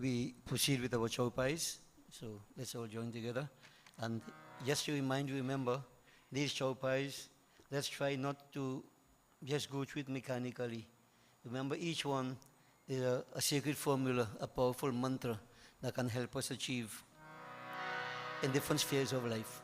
we proceed with our chopais. So let's all join together. And just to remind you, remember, these chopais, let's try not to just go through it mechanically. Remember, each one is a sacred formula, a powerful mantra that can help us achieve in different spheres of life.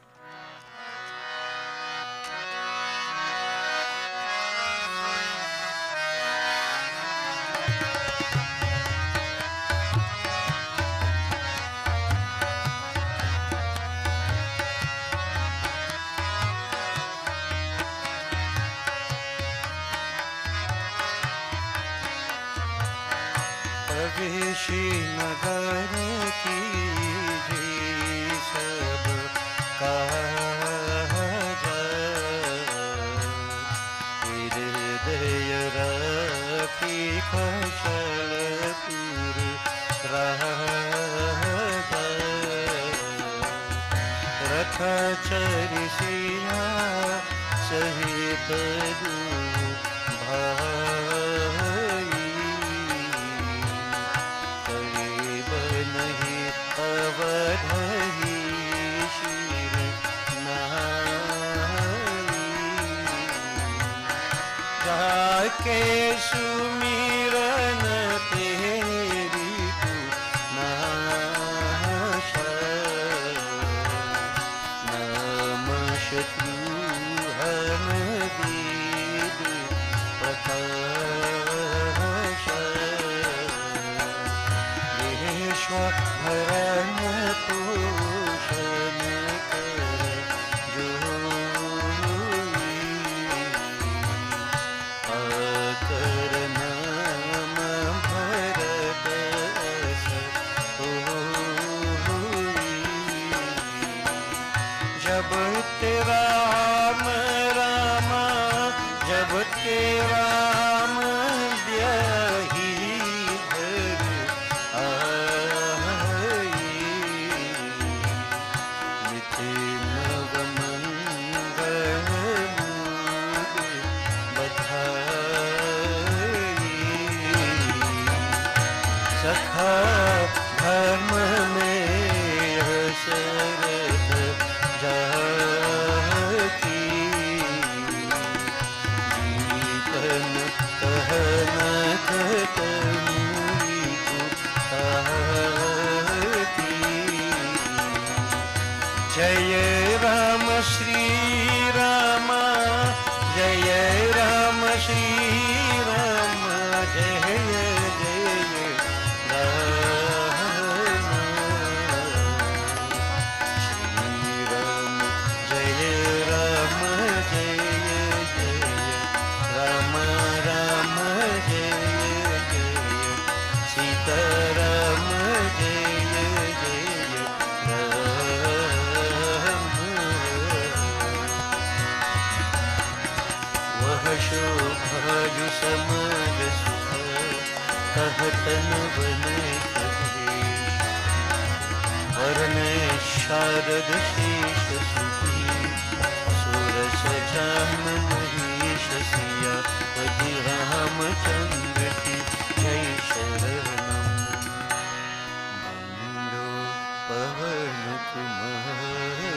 नगर की सब हृदय रखी खशलपुर रख चरिसिया सहित अवधि शिर जाके सुमिरन तेरी तू नाश नम शत्रुहन दीद प्रकाश भरण पोषण कर जो आकर नाम भरत जब तेरा राम रामा जब तेरा राम ब्याही धर्म में शरत जाती जीतन कहन कतमुई आती जय राम श्री राम जय राम श्री राम जय शोभायु समर सुख कहतन बने वरने शारद शेष सुखी सुरस जाम महिष सिया पति रामचंद्र की जय शरणम बंदो पवन तुम्हारे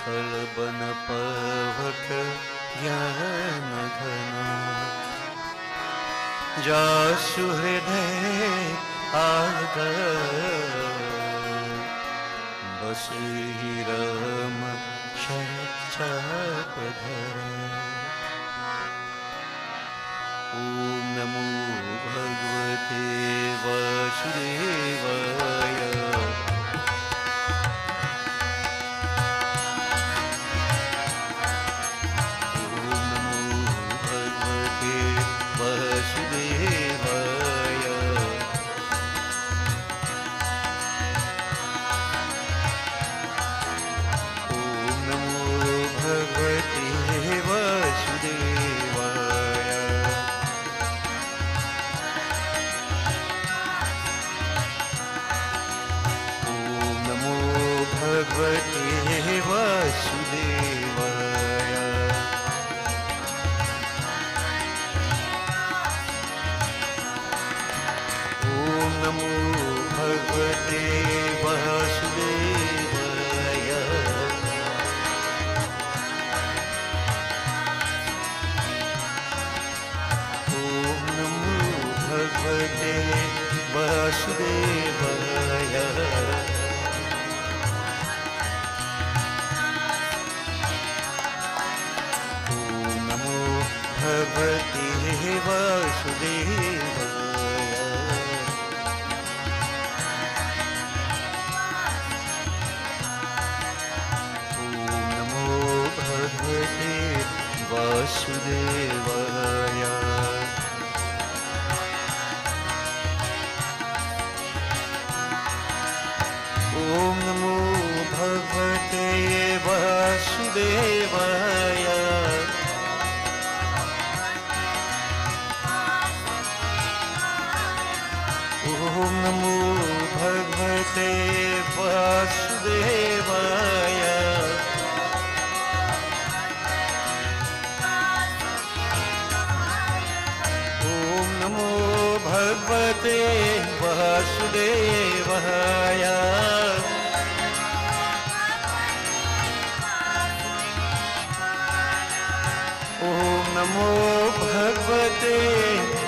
कल बन पवक ज्ञान घना जासु हृदय आगर बस ही राम शरचाप धरा ओम नमो भगवते वासुदेवाय वासुदेवाय ओम नमो भगवते भगवते वासुदेवाय नमो भगवते वासुदेवाय नमो भगवते वासुदेवाय ॐ नमो भगवते वासुदेवाय ॐ नमो भगवते वासुदेवाय ॐ नमो भगवते वासुदेवाय ॐ नमो भगवते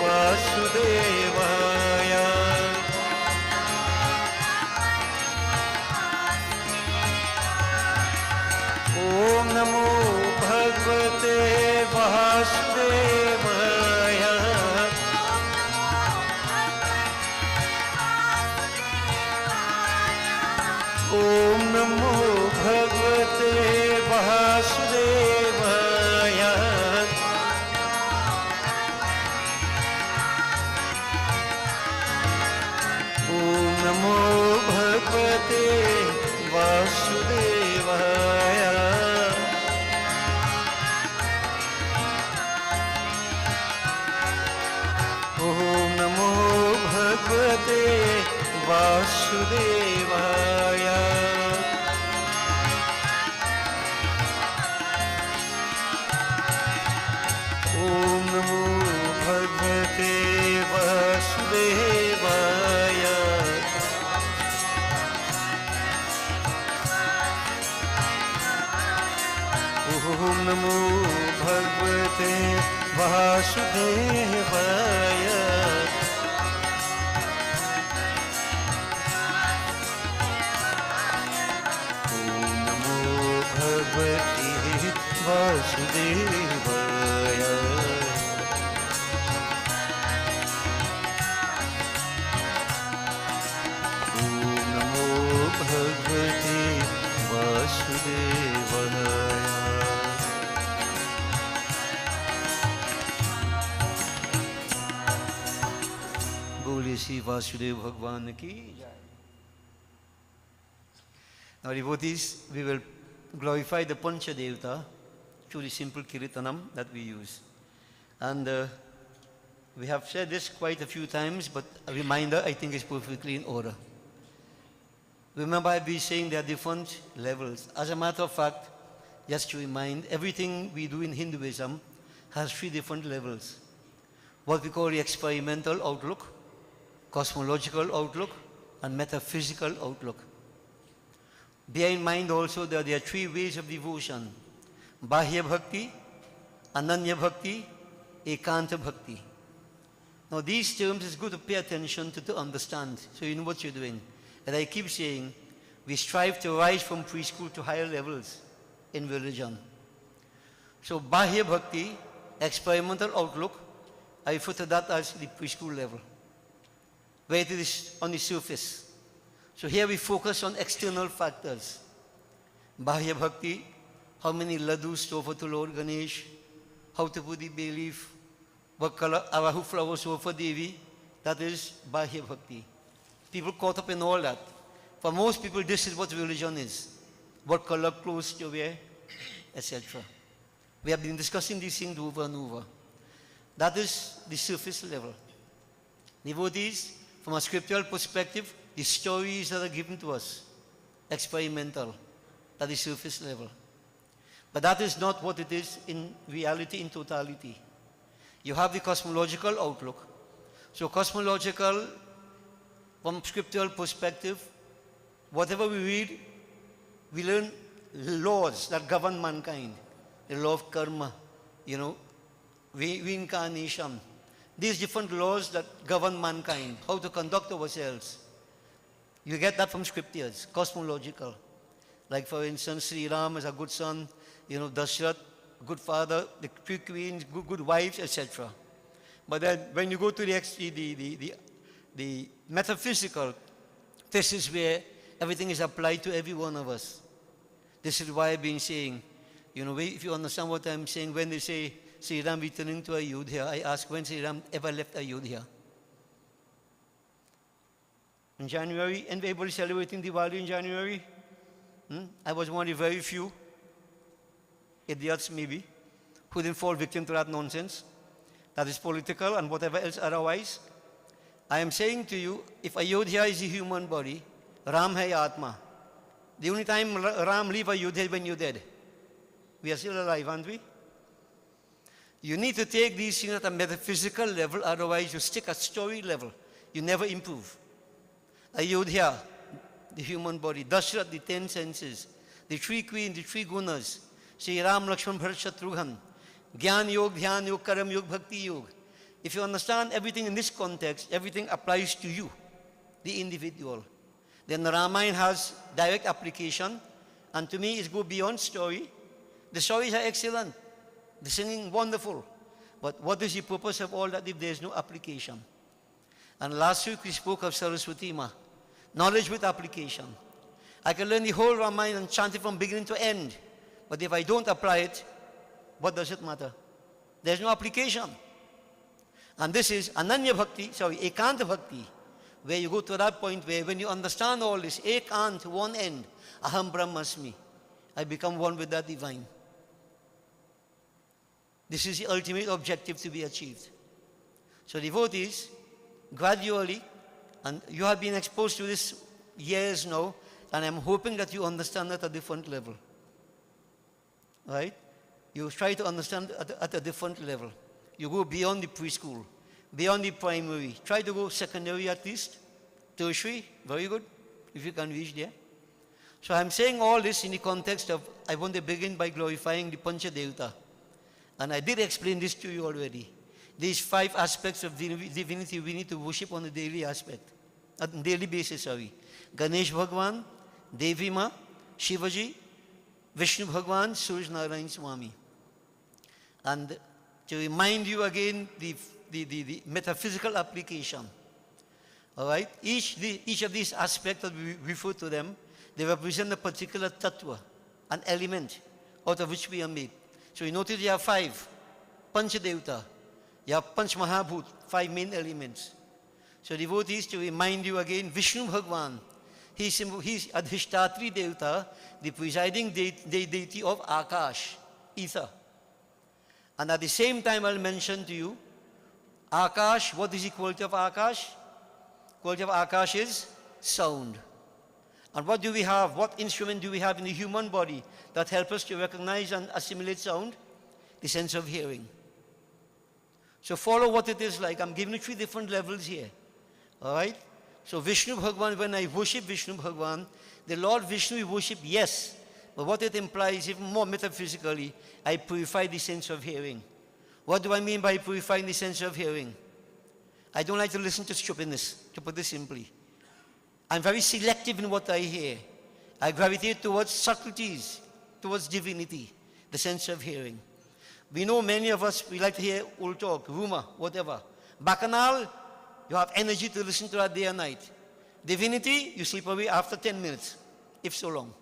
वासुदेवाय ॐ नमो भगवते वासुदेवाय ॐ नमो भगवते वासुदेवाय ॐ नमो भगवते वासुदेवाय ॐ नमो भगवते वासुदेवाय ॐ नमो भगवते वासुदेवाय ॐ नमो भगवते वासुदेवाय भगवते वासुदेवाय ॐ नमो भगवते वासुदेवाय बोलिए श्री वासुदेव भगवान की जय। Now devotees, we will glorify the Pancha Devata through the simple Kirtanam that we use. And we have said this quite a few times, but a reminder I think is perfectly in order. Remember, I've been saying there are different levels. As a matter of fact, just to remind, everything we do in Hinduism has three different levels. What we call the experimental outlook, cosmological outlook, and metaphysical outlook. Bear in mind also that there are three ways of devotion: Bahya Bhakti, Ananya Bhakti, Ekanta Bhakti. Now these terms is good to pay attention to understand, so you know what you're doing. And I keep saying, we strive to rise from preschool to higher levels in religion. So Bahya Bhakti, experimental outlook, I refer to that as the preschool level, where it is on the surface. So here we focus on external factors. Bahya Bhakti, how many ladus to offer to Lord Ganesh, how to put the bay leaf, what color arahu flowers to offer Devi, that is Bahya Bhakti. People caught up in all that. For most people, this is what religion is. What color clothes to wear, etc. We have been discussing these things over and over. That is the surface level. Devotees, from a scriptural perspective, the stories that are given to us, experimental, at the surface level. But that is not what it is in reality, in totality. You have the cosmological outlook. So cosmological, from scriptural perspective, whatever we read, we learn laws that govern mankind. The law of karma, reincarnation, these different laws that govern mankind, how to conduct ourselves. You get that from scriptures, cosmological. Like for instance, Sri Ram is a good son, Dashrath, good father, the three queens, good wives, etc. But then when you go to the metaphysical, this is where everything is applied to every one of us. This is why I've been saying, if you understand what I'm saying, when they say Sri Ram returning to Ayodhya, I ask when Sri Ram ever left Ayodhya. In January, and everybody celebrating Diwali in January? I was one of the very few idiots maybe who didn't fall victim to that nonsense. That is political and whatever else otherwise. I am saying to you, if Ayodhya is a human body, Ram hai Atma. The only time Ram leave Ayodhya is when you're dead. We are still alive, aren't we? You need to take these things at a metaphysical level, otherwise you stick at story level. You never improve. Ayodhya, the human body. Dashrath, the 10 senses. The 3 queens, the 3 gunas. Sri Ram, Lakshman, Bharat, Shatrughan. Gyan Yoga, Dhyan Yoga, Karam Yoga, Bhakti Yoga. If you understand everything in this context, everything applies to you, the individual. Then the Ramayana has direct application, and to me it goes beyond story. The stories are excellent, the singing wonderful, but what is the purpose of all that if there is no application? And last week we spoke of Saraswati Ma, knowledge with application. I can learn the whole Ramayana and chant it from beginning to end, but if I don't apply it, what does it matter? There's no application. And this is Ananya Bhakti, Ekanta Bhakti, where you go to that point where when you understand all this, Ekant, one end, Aham Brahmasmi, I become one with that divine. This is the ultimate objective to be achieved. So devotees, gradually, and you have been exposed to this years now, and I'm hoping that you understand at a different level. Right? You try to understand at a different level. You go beyond the preschool, beyond the primary. Try to go secondary at least, tertiary, very good, if you can reach there. So I'm saying all this in the context of, I want to begin by glorifying the Panchadevata. And I did explain this to you already. These 5 aspects of divinity we need to worship on a daily daily basis. Ganesh Bhagwan, Devi Ma, Shivaji, Vishnu Bhagwan, Suraj Narayan Swami. And to remind you again the metaphysical application. All right? Each of these aspects that we refer to them, they represent a particular tattva, an element out of which we are made. So you notice you have 5. Panchadevata. You have Panch Mahabhut, 5 main elements. So devotees, to remind you again, Vishnu Bhagwan, he's Adhishtatri Devata, the presiding deity of Akash, ether. And at the same time, I'll mention to you, Akash, what is the quality of Akash? Quality of Akash is sound. And what do we have? What instrument do we have in the human body that helps us to recognize and assimilate sound? The sense of hearing. So follow what it is like. I'm giving you 3 different levels here. All right? So Vishnu Bhagwan, when I worship Vishnu Bhagwan, the Lord Vishnu we worship, yes. But what it implies, even more metaphysically, I purify the sense of hearing. What do I mean by purifying the sense of hearing? I don't like to listen to stupidness, to put this simply. I'm very selective in what I hear. I gravitate towards subtleties, towards divinity, the sense of hearing. We know many of us, we like to hear old talk, rumor, whatever. Bacchanal, you have energy to listen to that day and night. Divinity, you sleep away after 10 minutes, if so long.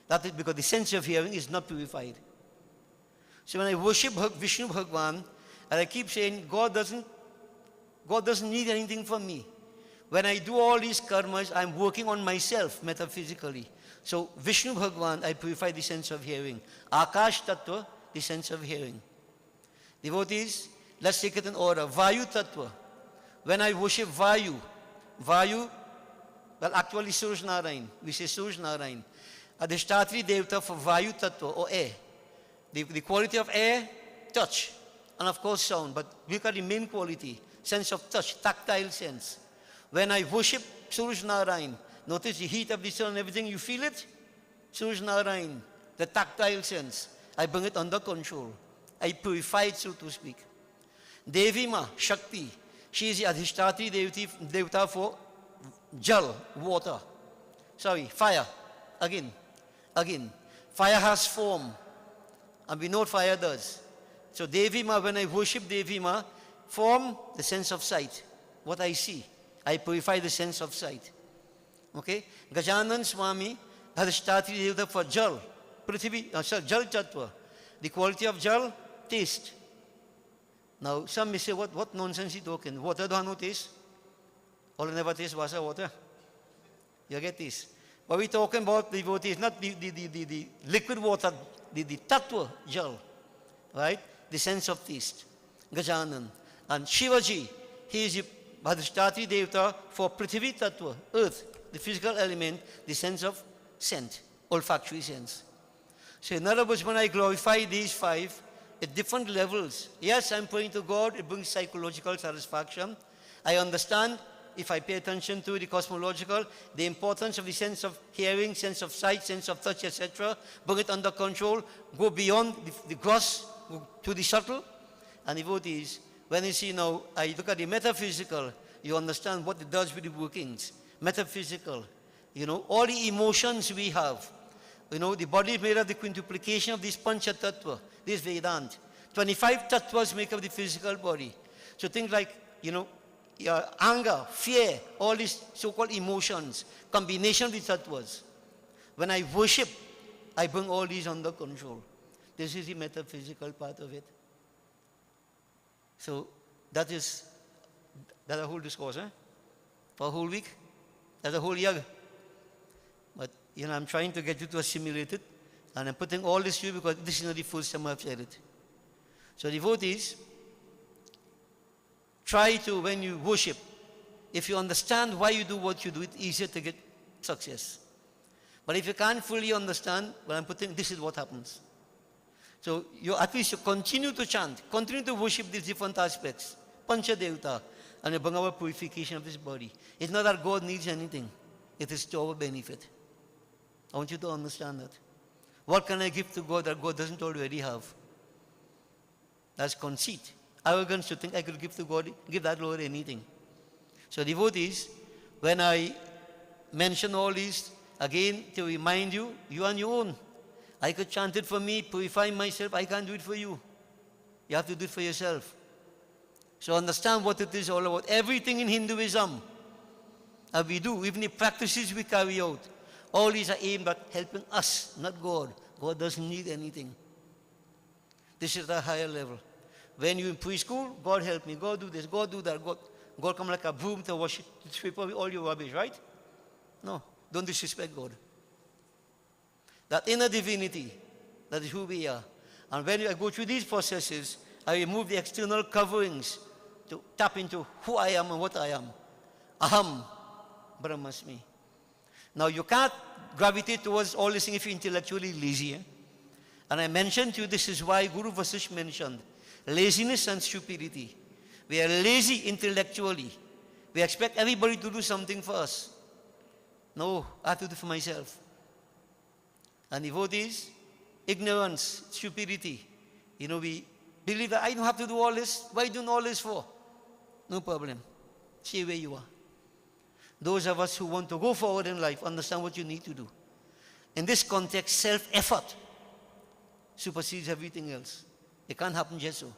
That is because the sense of hearing is not purified. So when I worship Vishnu Bhagwan, and I keep saying, God doesn't need anything from me. When I do all these karmas, I'm working on myself metaphysically. So Vishnu Bhagwan, I purify the sense of hearing. Akash Tattva, the sense of hearing. Devotees, let's take it in order. Vayu Tattva. When I worship Vayu, well actually Suraj Narayan, we say Suraj Narayan. Adhishtatri Devata for Vayu Tattva, or air. The quality of air, touch, and of course sound, but look at the main quality, sense of touch, tactile sense. When I worship Suraj Narayan, notice the heat of the sun and everything, you feel it? Suraj Narayan, the tactile sense. I bring it under control. I purify it, so to speak. Devi Ma, Shakti, she is the Adhishthatri Devata for Jal, water. Sorry, fire. Again. Fire has form. And we know what fire does. So Devi Ma, when I worship Devi Ma, form, the sense of sight. What I see. I purify the sense of sight. Okay? Gajanan Swami, Adhishthatri Devata for Jal. Jal Tattva. The quality of Jal, taste. Now, some may say, what nonsense is talking? Water don't have no taste. All never taste Vasa water. You get this? But we're talking about the devotees, not the liquid water, the tattva, Jal. Right? The sense of taste. Gajanan. And Shivaji, he is the Adhishthatri Devata for Prithvi Tattva, earth, the physical element, the sense of scent, olfactory sense. So in other words, when I glorify these five at different levels, yes, I'm praying to God, it brings psychological satisfaction. I understand, if I pay attention to the cosmological, the importance of the sense of hearing, sense of sight, sense of touch, etc. Bring it under control, go beyond the gross to the subtle. And devotees, when you see now, I look at the metaphysical, you understand what it does with the workings. Metaphysical, all the emotions we have. The body is made of the quintuplication of this Pancha Tattva, this Vedant. 25 tattvas make up the physical body. So things like, anger, fear, all these so-called emotions, combination of the tattvas. When I worship, I bring all these under control. This is the metaphysical part of it. So that's a whole discourse, for a whole week. That's a whole year. But, I'm trying to get you to assimilate it. And I'm putting all this to you because this is not the first time I've said it. So devotees, try to, when you worship, if you understand why you do what you do, it's easier to get success. But if you can't fully understand, well, I'm putting, this is what happens. So at least you continue to chant, continue to worship these different aspects, Pancha Devata, and you bring our purification of this body. It's not that God needs anything. It is to our benefit. I want you to understand that. What can I give to God that God doesn't already have? That's conceit. Arrogance to think I could give to God, give that Lord anything. So devotees, when I mention all these, again, to remind you, you on your own. I could chant it for me, purify myself. I can't do it for you. You have to do it for yourself. So understand what it is all about. Everything in Hinduism, we do, even the practices we carry out, all these are aimed at helping us, not God. God doesn't need anything. This is the higher level. When you're in preschool, God help me, God do this, God do that, God come like a broom to wash it, to sweep away all your rubbish, right? No, don't disrespect God. That inner divinity, that is who we are. And when I go through these processes, I remove the external coverings to tap into who I am and what I am. Aham Brahmasmi. Now you can't gravitate towards all this thing if you're intellectually lazy. And I mentioned to you, this is why Guru Vasish mentioned laziness and stupidity. We are lazy intellectually. We expect everybody to do something for us. No, I have to do for myself. And devotees, ignorance, stupidity. We believe that I don't have to do all this. Why doing all this for? No problem. Stay where you are. Those of us who want to go forward in life, understand what you need to do. In this context, self-effort supersedes everything else. It can't happen just so.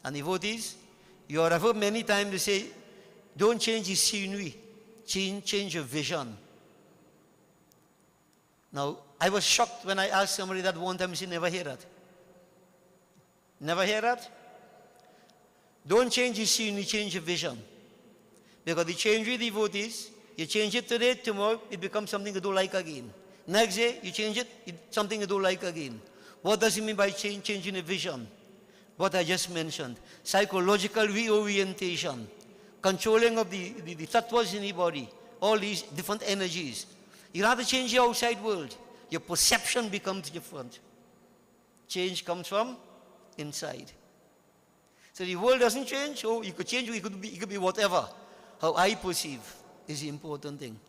And devotees, you have heard many times they say, don't change the scenery, change your vision. Now, I was shocked when I asked somebody that one time, she never hear that. Never hear that? Don't change the scenery, change your vision. Because you change your devotees, you change it today, tomorrow, it becomes something you don't like again. Next day, you change it, it's something you don't like again. What does it mean by changing a vision? What I just mentioned. Psychological reorientation. Controlling of the tattvas in the body. All these different energies. You don't have to change your outside world. Your perception becomes different. Change comes from inside. So the world doesn't change. Oh, you could change, it could be whatever. How I perceive is the important thing.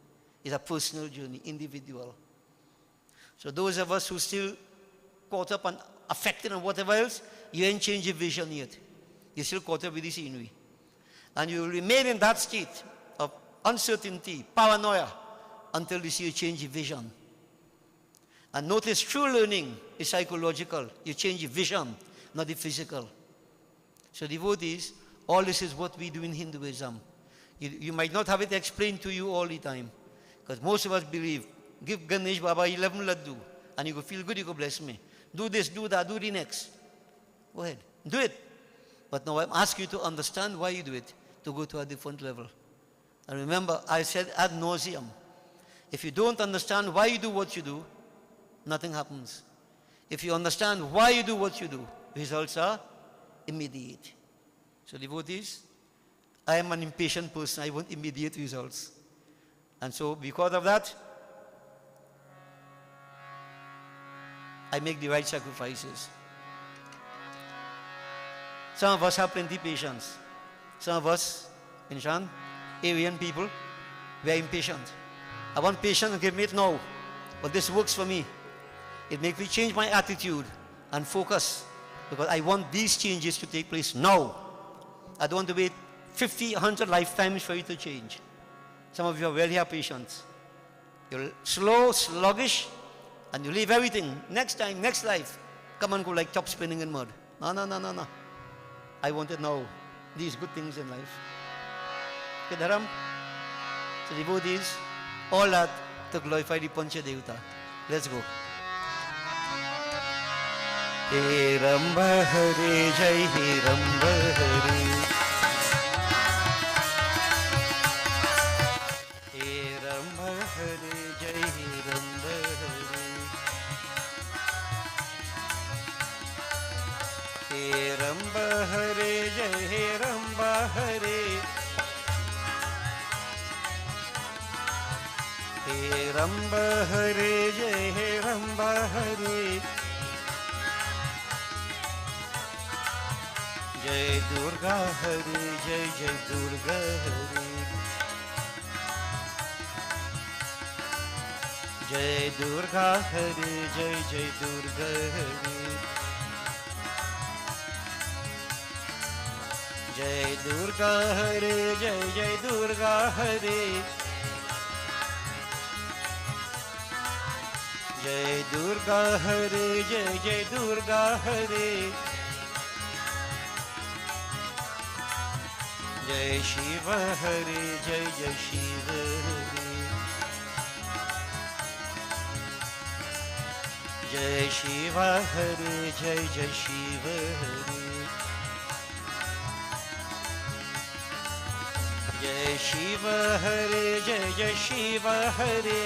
It's a personal journey, individual. So those of us who still caught up and affected and whatever else, you ain't changed your vision yet. You're still caught up with the scenery. And you will remain in that state of uncertainty, paranoia, until you see a change in vision. And notice, true learning is psychological. You change your vision, not the physical. So devotees, all this is what we do in Hinduism. You might not have it explained to you all the time, because most of us believe, give Ganesh Baba 11 laddu, and you go feel good, you go bless me. Do this, do that, do the next. Go ahead, do it. But now I'm asking you to understand why you do it, to go to a different level. And remember, I said ad nauseum, if you don't understand why you do what you do, nothing happens. If you understand why you do what you do, results are immediate. So devotees, I am an impatient person. I want immediate results. And so because of that, I make the right sacrifices. Some of us have plenty patience. Some of us, Pinshan, Aryan people, we are impatient. I want patience and give me it now. But this works for me. It makes me change my attitude and focus, because I want these changes to take place now. I don't want to wait 50, 100 lifetimes for it to change. Some of you are really have patience. You're slow, sluggish, and you leave everything. Next time, next life, come and go like top spinning in mud. No, no, no, no, no. I want it now. These good things in life. Okay, Dharam? So devotees, all that to glorify the Pancha Devata. Let's go. He Ramba Hare Jai He Ramba Hare. He Ramba Hare Jai He Ramba Hare. He Ramba Hare Jai He Ramba Hare. He Ramba Hare Jai He Ramba Hare. Jai Durga Hare, Jai Jai Durga Hare. Jai Durga Hare, Jai Jai Durga Hare. Jai Durga Hare, Jai Jai Durga Hare. Jai Durga Hare, Jai Jai Durga Hare. Jai Shiva Hare, Jai Jai Shiva Hare. Jai Shiva Hare, Jai Jai Shiva Hare. Jai Shiva Hare, Jai Jai Shiva Hare.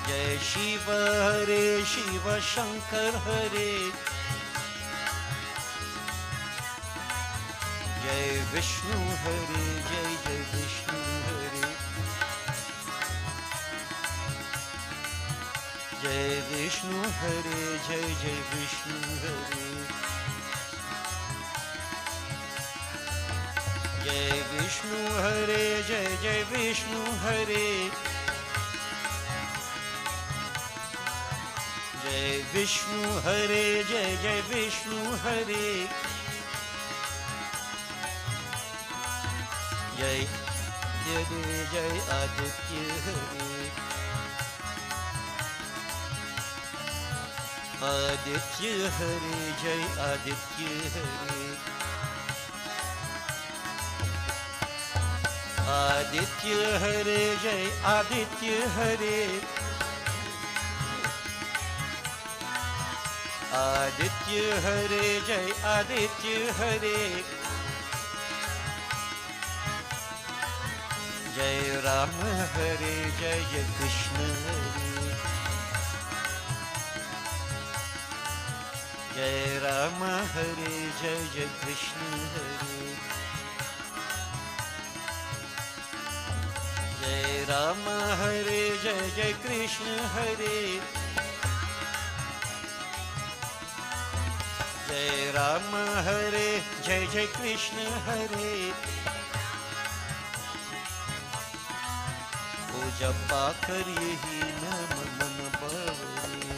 Jai Shiva Hare, Shiva Shankar Hare. Jai Vishnu Hare, Jai Jai Vishnu Hare. Jai Vishnu Hare, Jai Jai Vishnu Hare. Jai Vishnu Hare, Jai Jai Vishnu Hare. Jai Vishnu Hare, Jai Jai Vishnu Hare. Jai Hare, Jai Aditya Hare. Aditya Hare, Jai Aditya Hare. Aditya Hare, Jai Aditya Hare. Aditya Hare, Jai Aditya Hare. Jai Rama Hare, Jai Jai Krishna Hare. Jai Rama Hare, Jai Jai Krishna Hare. Jai Rama Hare, Jai Jai Krishna Hare. Jai Rama Hare, Jai Jai Krishna Hare. O japa kariye hi nam man bhavare.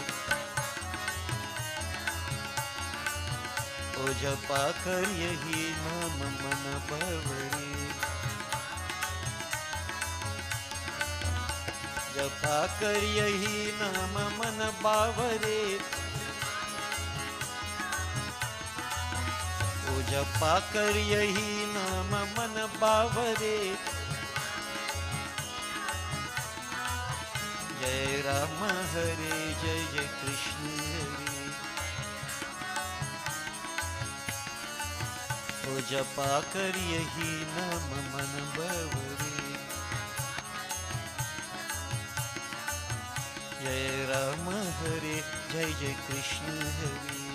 ओ जपा कर यही नाम मन बावरे, जपा कर यही नाम मन बावरे, ओ जपा कर यही नाम मन बावरे, जय राम हरे जय जय कृष्ण हरे, ओ जपा कर यही नाम मन बावरे, जय राम हरे जय जय कृष्ण हरे।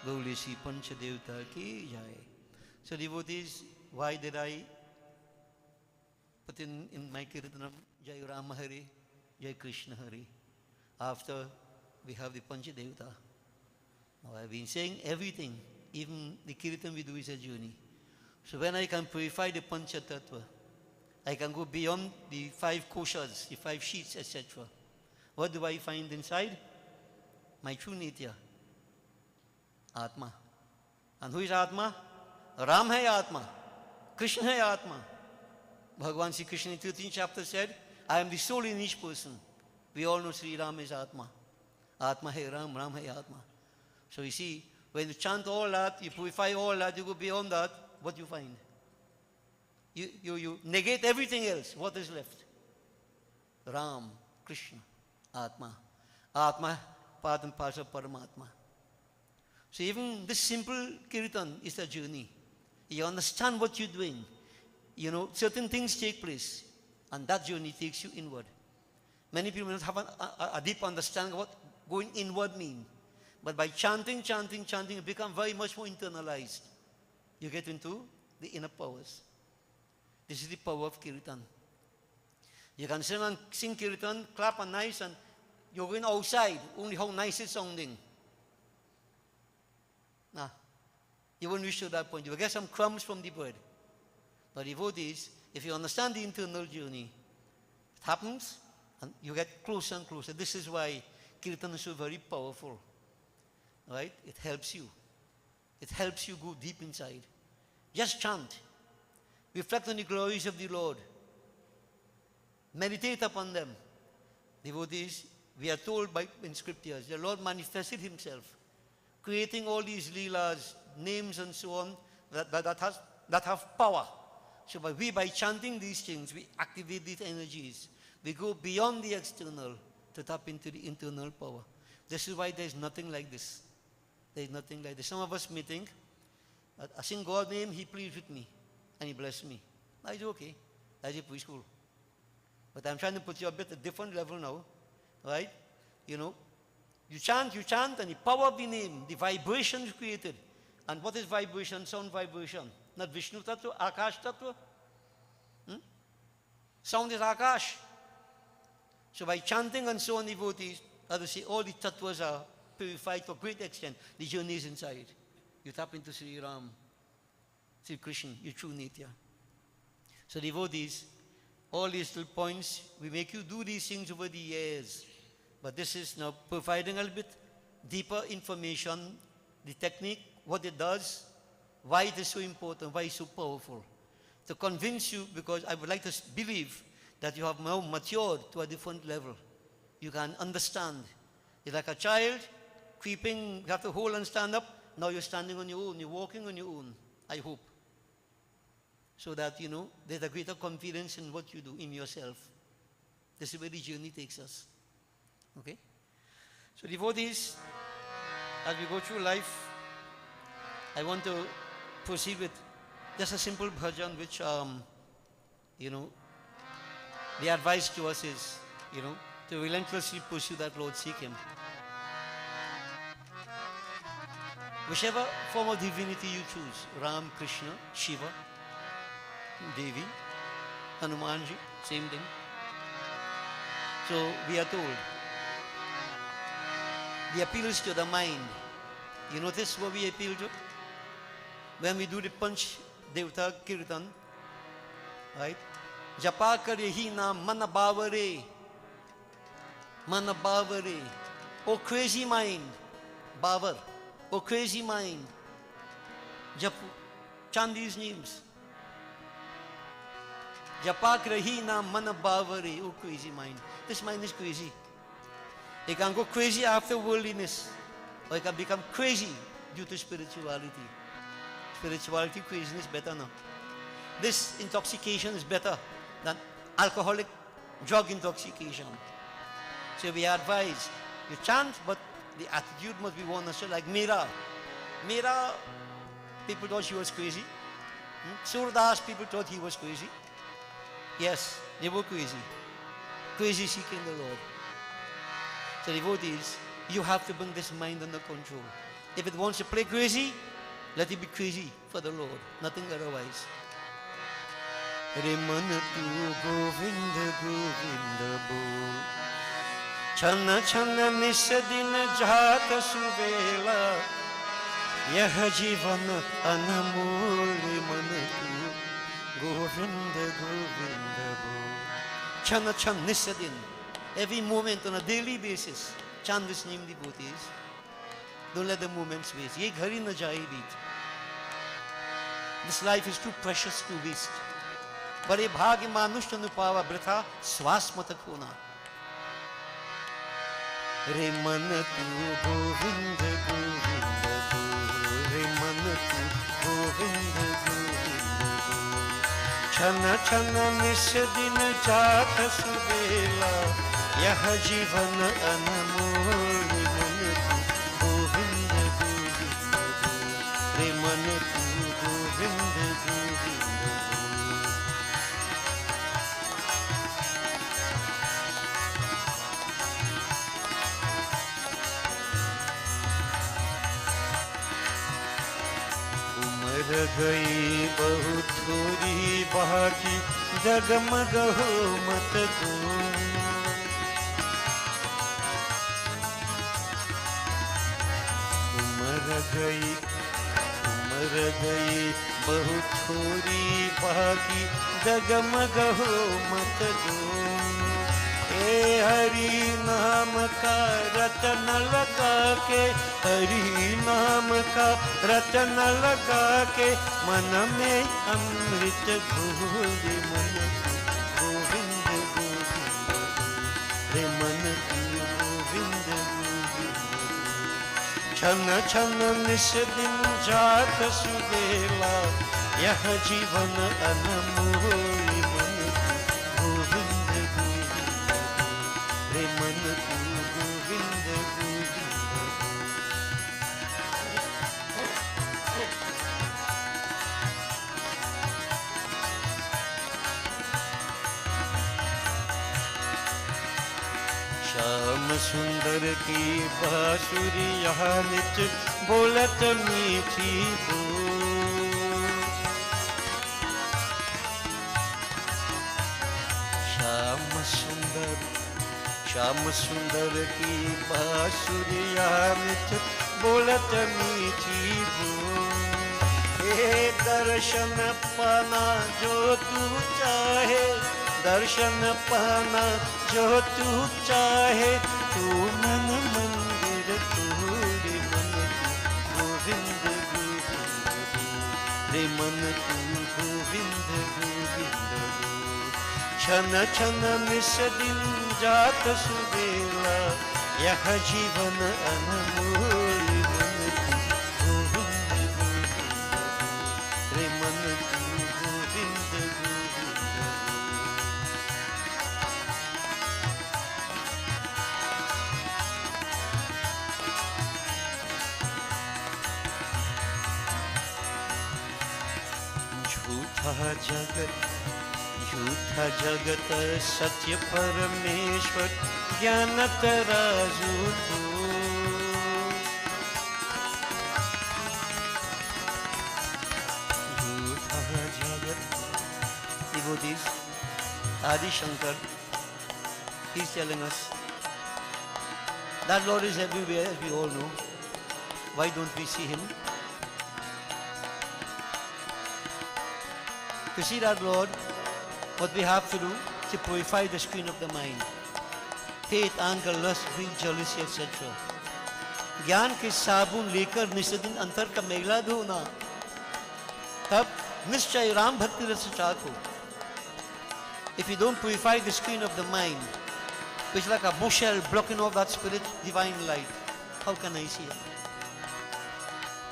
Holy Sri Pancha Devta ki jai. So devotees, why did I put in my kirtanam Jai Rama Hare, Jai Krishna Hare, after we have the Pancha Devta? Now I've been saying everything, even the kirtan we do is a journey. So when I can purify the Pancha Tattva, I can go beyond the 5 koshas, the 5 sheets, etc. What do I find inside? My true Nitya, Atma. And who is Atma? Ram hai Atma, Krishna hai Atma. Bhagavan Sri Krishna in 13th chapter said, I am the soul in each person. We all know Sri Ram is Atma. Atma hai Ram, Ram hai Atma. So you see, when you chant all that, you purify all that, you go beyond that, what do you find? You negate everything else. What is left? Ram, Krishna, Atma. Atma, part and parcel of Paramatma. So even this simple kirtan is a journey. You understand what you're doing. You know, certain things take place, and that journey takes you inward. Many people don't have a deep understanding of what going inward means. But by chanting, you become very much more internalized. You get into the inner powers. This is the power of kirtan. You can sing kirtan, clap and nice, and you're going outside, only how nice it's sounding. Nah, you won't reach to that point. You will get some crumbs from the bird. But devotees, if you understand the internal journey, it happens, and you get closer and closer. This is why kirtan is so very powerful. Right? It helps you. It helps you go deep inside. Just chant. Reflect on the glories of the Lord. Meditate upon them. Devotees, we are told in scriptures, the Lord manifested himself, creating all these leelas, names and so on, that have power. So by chanting these things, we activate these energies. We go beyond the external to tap into the internal power. This is why there is nothing like this. There is nothing like this. Some of us may think, I sing God's name, he pleads with me, and he blessed me. That is okay. That is a preschool. But I'm trying to put you a bit at a different level now, right? You know, you chant, and the power of the name, the vibration is created. And what is vibration? Sound vibration. Not Vishnu Tattva, Akash Tattva. Sound is Akash. So by chanting and so on, devotees, as I say, all the tattvas are purified to a great extent. The journey is inside. You tap into Sri Ram, Sri Krishna, your true Nitya. So devotees, all these little points, we make you do these things over the years. But this is now providing a little bit deeper information, the technique, what it does, why it is so important, why it's so powerful. To convince you, because I would like to believe that you have now matured to a different level. You can understand. You're like a child, creeping, you have to hold and stand up. Now you're standing on your own, you're walking on your own, I hope. So that, you know, there's a greater confidence in what you do, in yourself. This is where the journey takes us. Okay? So devotees, as we go through life, I want to proceed with just a simple bhajan which, you know, the advice to us is, you know, to relentlessly pursue that Lord, seek him. Whichever form of divinity you choose, Ram, Krishna, Shiva, Devi, Hanumanji, same thing. So we are told, the appeal is to the mind. You notice what we appeal to? When we do the Panch Devta Kirtan, right? Japa kare hi naam mana bhavare. Mana bhavare. O crazy mind, Babar, O crazy mind, jap chant these names. Japak rahi na mana bavare, O crazy mind. This mind is crazy. It can go crazy after worldliness, or it can become crazy due to spirituality. Spirituality, craziness, better now. This intoxication is better than alcoholic drug intoxication. So we advise, you chant, but the attitude must be one also, like Meera. Meera, people thought she was crazy. Surdas, people thought he was crazy. Yes, they were crazy. Crazy seeking the Lord. So devotees, you have to bring this mind under control. If it wants to play crazy, let it be crazy for the Lord, nothing otherwise. Reman tu Govinda Govinda bo Chana chana nisadin jata suvela Yah jivan anamol Reman tu Govinda Govinda bo Chana chan nisadin. Every moment on a daily basis, chant this name, devotees. Don't let the moments waste. Ye ghari na jaye beat. This life is too precious to waste. बड़े भाग्य मानुष अनुपावा वृथा श्वास मत खोना. रे मन तू गोविंद गोविंद गो रे मन तू गोविंद गोविंद गो छन छन निस दिन जात सुबेला यह जीवन अनमोल मन तू गोविंद गोविंद गो रे मन तू गोविंद गोविंद उम्र गई बहुत थोड़ी बाकी जगमग हो मत दो उम्र गई बहुत थोड़ी बाकी जगमग हो मत दो ए हरि नाम का रतन लगा के हरि नाम का रतन लगा के मन में अमृत घोल मन गोविंद गोविंद रे मन गोविंद गोविंद छन छन निस दिन जात सुबेला यह जीवन अनमोल मन गोविंद गोविंद रे मन गोविंद गोविंद श्याम सुंदर की बांसुरी यहाँ नित बोलत मीठी बोल श्याम सुंदर की बांसुरी यहाँ नित बोलत मीठी बोल हे दर्शन पाना जो तू चाहे दर्शन पाना जो तू चाहे तू मन मंदिर तोरे मन तू गोविंद गोविंद रे मन तू गोविंद गोविंद छन छन निस दिन जात सुबेला यह जीवन अनमोल मन तू गोविंद गोविंद रे मन तू गोविंद गोविंद झूठा जगत सत्य परमेश्वर ज्ञान तराजू तो झूठा जगत. Devotees, Adi Shankar, he's telling us that Lord is everywhere, as we all know. Why don't we see him? To see that Lord, what we have to do is to purify the screen of the mind. hate, anger, lust, greed, jealousy, etc. ज्ञान के साबुन लेकर निस्दिन अंतर का मैला धोना, तब निश्चय राम भक्ति रस चाखो. If you don't purify the screen of the mind, which is like a bushel blocking off that spirit divine light, how can I see it?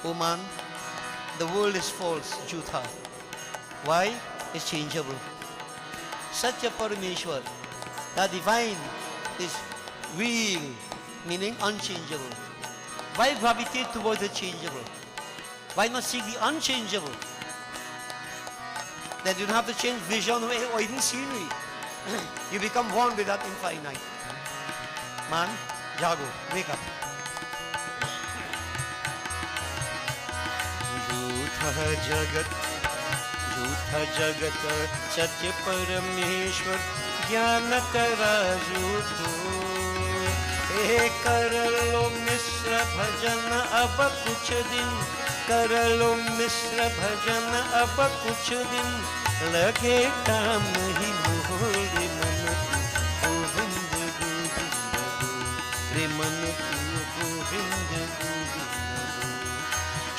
Oh man, the world is false, jhutha. Why? It's changeable. Satya Parameshwar, the divine is real, meaning unchangeable. Why gravitate towards the changeable? Why not seek the unchangeable? Then you don't have to change vision or even scenery. You become one with that infinite. Man, jago, wake up. झूठा जगत सत्य परमेश्वर ज्ञान तराजू तो हे कर लो मिश्र भजन अब कुछ दिन कर लो मिश्र भजन अब कुछ दिन लगे काम ही मोहरे मन तू गोविंद गोविंद रे मन तू गोविंद गोविंद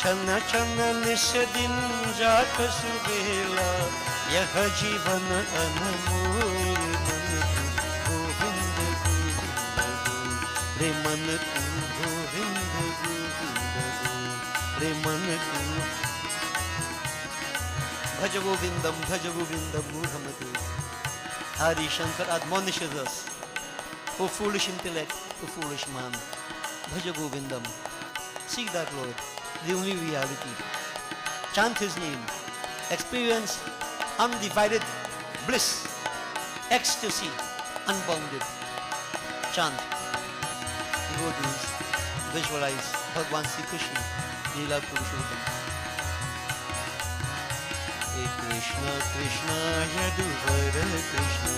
छन छन निस दिन जात सुबेला यह जीवन अनमोल मन तू गोविंद गोविंद रे मन तू गोविंद गोविंद रे मन तू Bhaja Govindam, Mudhamati. Hari Shankar admonishes us, O foolish intellect, O foolish man. Bhaja Govindam. Seek that Lord, the only reality. Chant His name. Experience undivided bliss, ecstasy, unbounded. Chant. Devotees, visualize Bhagwan Sri Krishna, Leela Purushottam. Krishna Krishna Yaduvar Krishna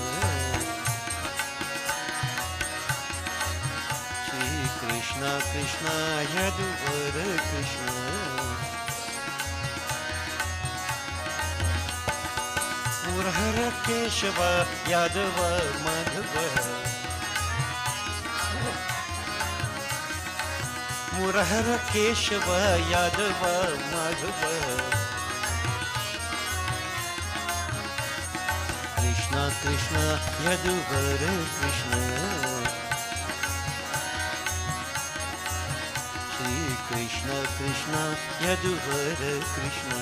Shri Krishna Krishna Yaduvar Krishna Murhara Keshava Yadava Madhava Murhara Keshava Yadava Madhava Krishna Krishna Yaduvar Krishna Shri Krishna Krishna Yaduvar Krishna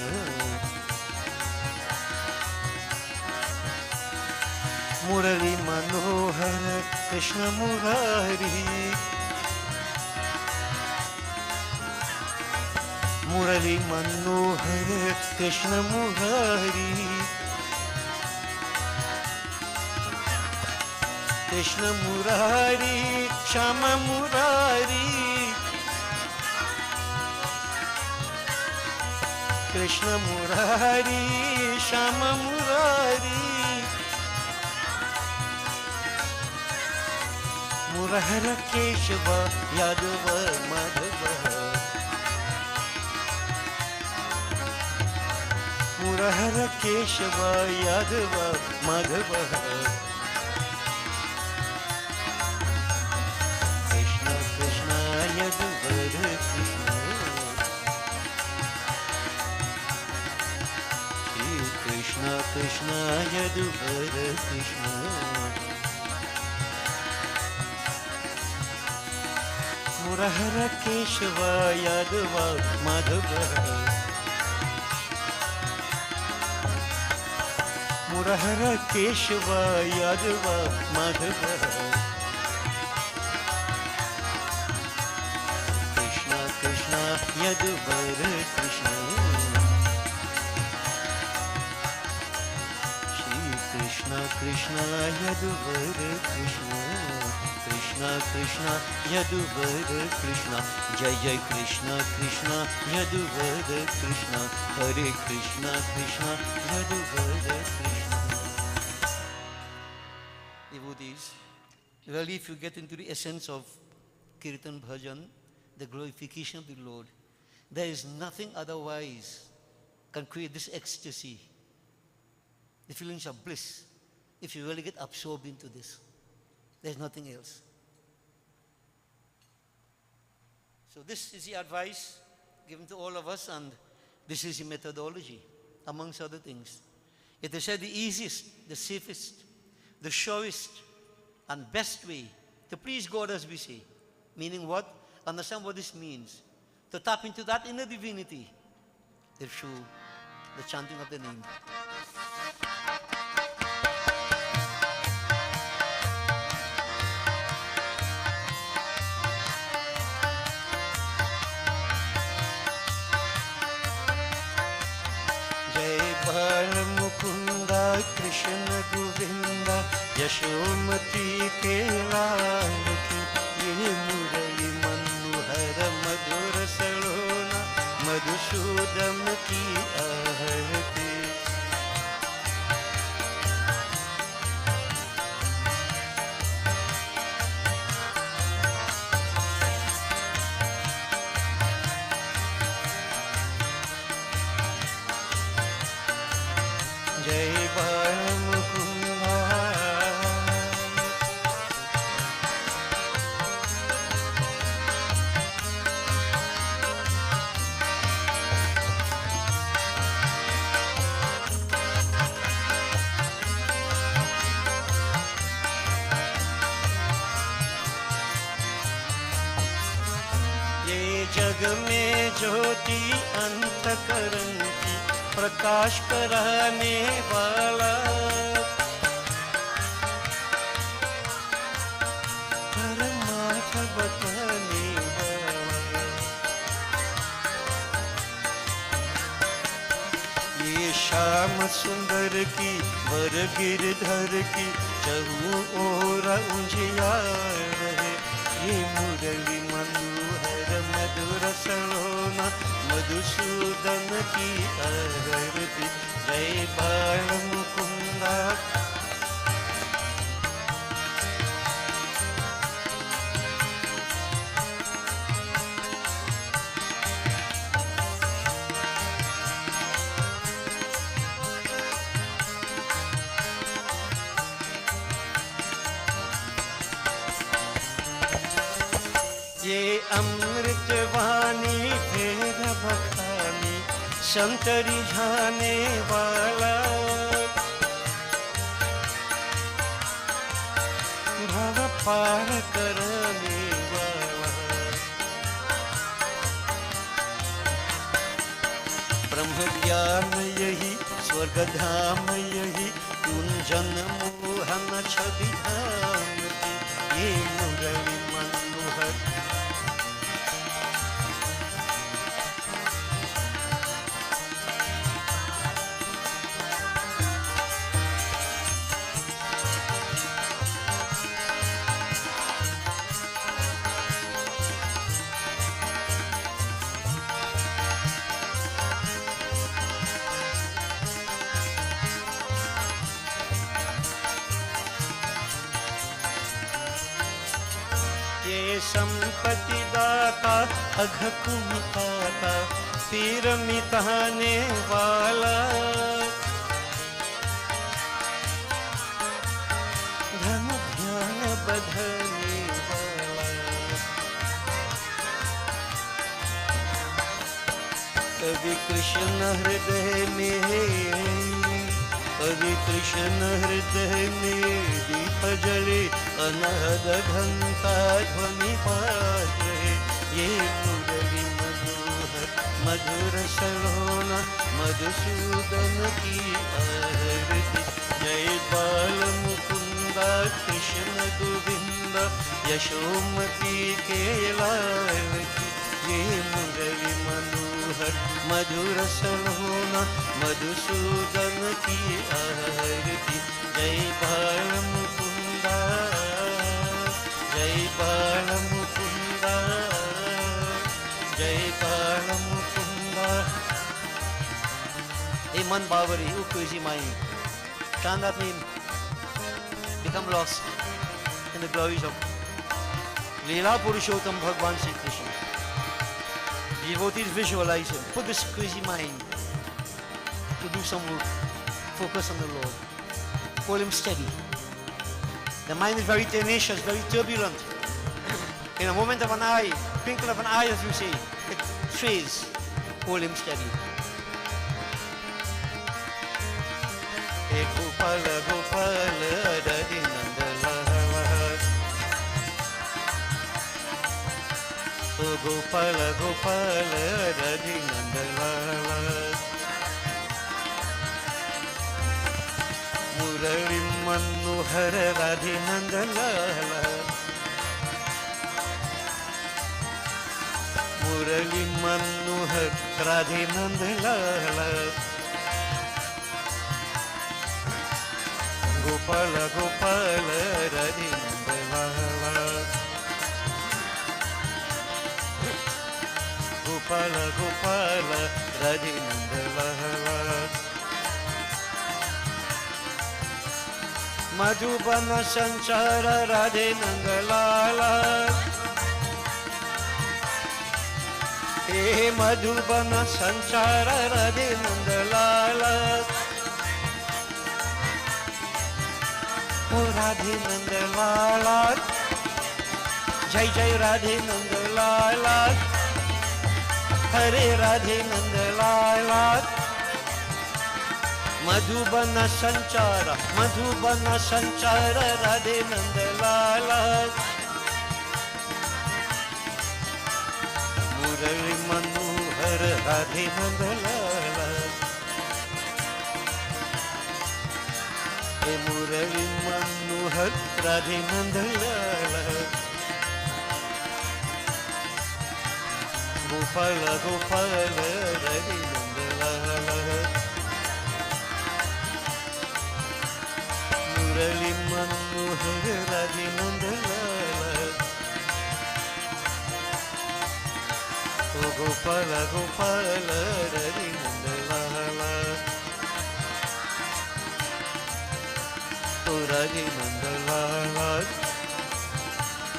Murari Manohara Krishna Murari Murari Manohara Krishna Murari Krishna Murari, Shama Murari Krishna Murari, Shama Murari Murahara Keshava, Yadava Madhava Murahara Keshava, Yadava Madhava Yaduvar Krishna Shri Krishna Krishna Yaduvar Krishna Murahara Keshava Yadava Madhava Murahara Keshava Yadava Madhava Yaduvar Krishna Shri Krishna Krishna Yaduvar Krishna Krishna Krishna Yaduvar Krishna Jai Jai Krishna Krishna Yaduvar Krishna Hare Krishna Krishna Yaduvar Krishna. Devotees, really if you get into the essence of Kirtan Bhajan, the glorification of the Lord, there is nothing otherwise can create this ecstasy, the feelings of bliss, if you really get absorbed into this. There's nothing else. So this is the advice given to all of us, and this is the methodology, amongst other things. It is said the easiest, the safest, the surest, and best way to please God, as we say. Meaning what? Understand what this means. To tap into that inner divinity is through the chanting of the name. बाल मुकुंदा कृष्ण गोविंदा यशोमती के लाल की ये मुरली मनोहर मधुर सलोना मधुसूदन की आरती जय बाल मुकुंदा ये जग में ज्योति अंतकरण की प्रकाश कराने वाला परमार्थ बताने वाला ये श्याम सुंदर की वर गिरधर की चहु ओर उजियार रहे ये मुरली मनोहर मधुर सलोना मधुसूदन की आरती जय बाल मुकुंदा ये अमृत वाणी भेद बखानी संत रिझाने वाला भव पार करने वाला ब्रह्म ज्ञान यही स्वर्ग धाम यही कुंजन मोहन छवि धाम की ये मुरली मनोहर संपत्ति दाता अघ कुमिताता पीर मिटाने वाला धन ध्यान बधने वाला कवि कृष्ण हृदय में कवि कृष्ण हृदय में दीप जले अनहद घंटा ध्वनि पाठ रहे ये मुरली मनोहर मधुर सलोना मधुसूदन की आरती जय बाल मुकुंदा कृष्ण गोविंदा यशोमती के लाल की ये मुरली मनोहर मधुर सलोना मधुसूदन की आरती जय बाल मुकुंदा जय बाल मुकुंदा जय बाल Mukunda A man Bhavari, who crazy mind, chant that name, become lost in the glories of Leela Purushottam Bhagwan Sri Krishna. Devotees visualize him, put this crazy mind to do some work, focus on the Lord, hold him steady. The mind is very tenacious, very turbulent. In a moment of an eye, twinkle of an eye, as you say, it sways. Hold him steady. Gopala Gopala Radhe Nandalal. Oh Gopala Gopala Radhe Nandalal. Murali Manohar Radhe Nandalal. Murali Manohar Radhe Nandalal. Gopala Gopala Radhe Nandalal. Gopala Gopala Radhe Nandalal. Madhubana Sanchara Radhe Nandalal. Hey Madhubana Sanchara Radhe Nandalal. Oh Radhe Nandalal. Jai Jai Radhe Nandalal. Hare Radhe Nandalal. Madhubana Sanchara, Madhubana Sanchara Radhe Nandalal. Murali Manohar Radhe Nandalal. Hey Murali Manohar Radhe Nandalal. Gopala Gopala Radhe Nandalal. Murali Manohar Radhe Nandalal. Oh Gopala Gopala Radhe Nandalal. Oh Radhe Nandalal.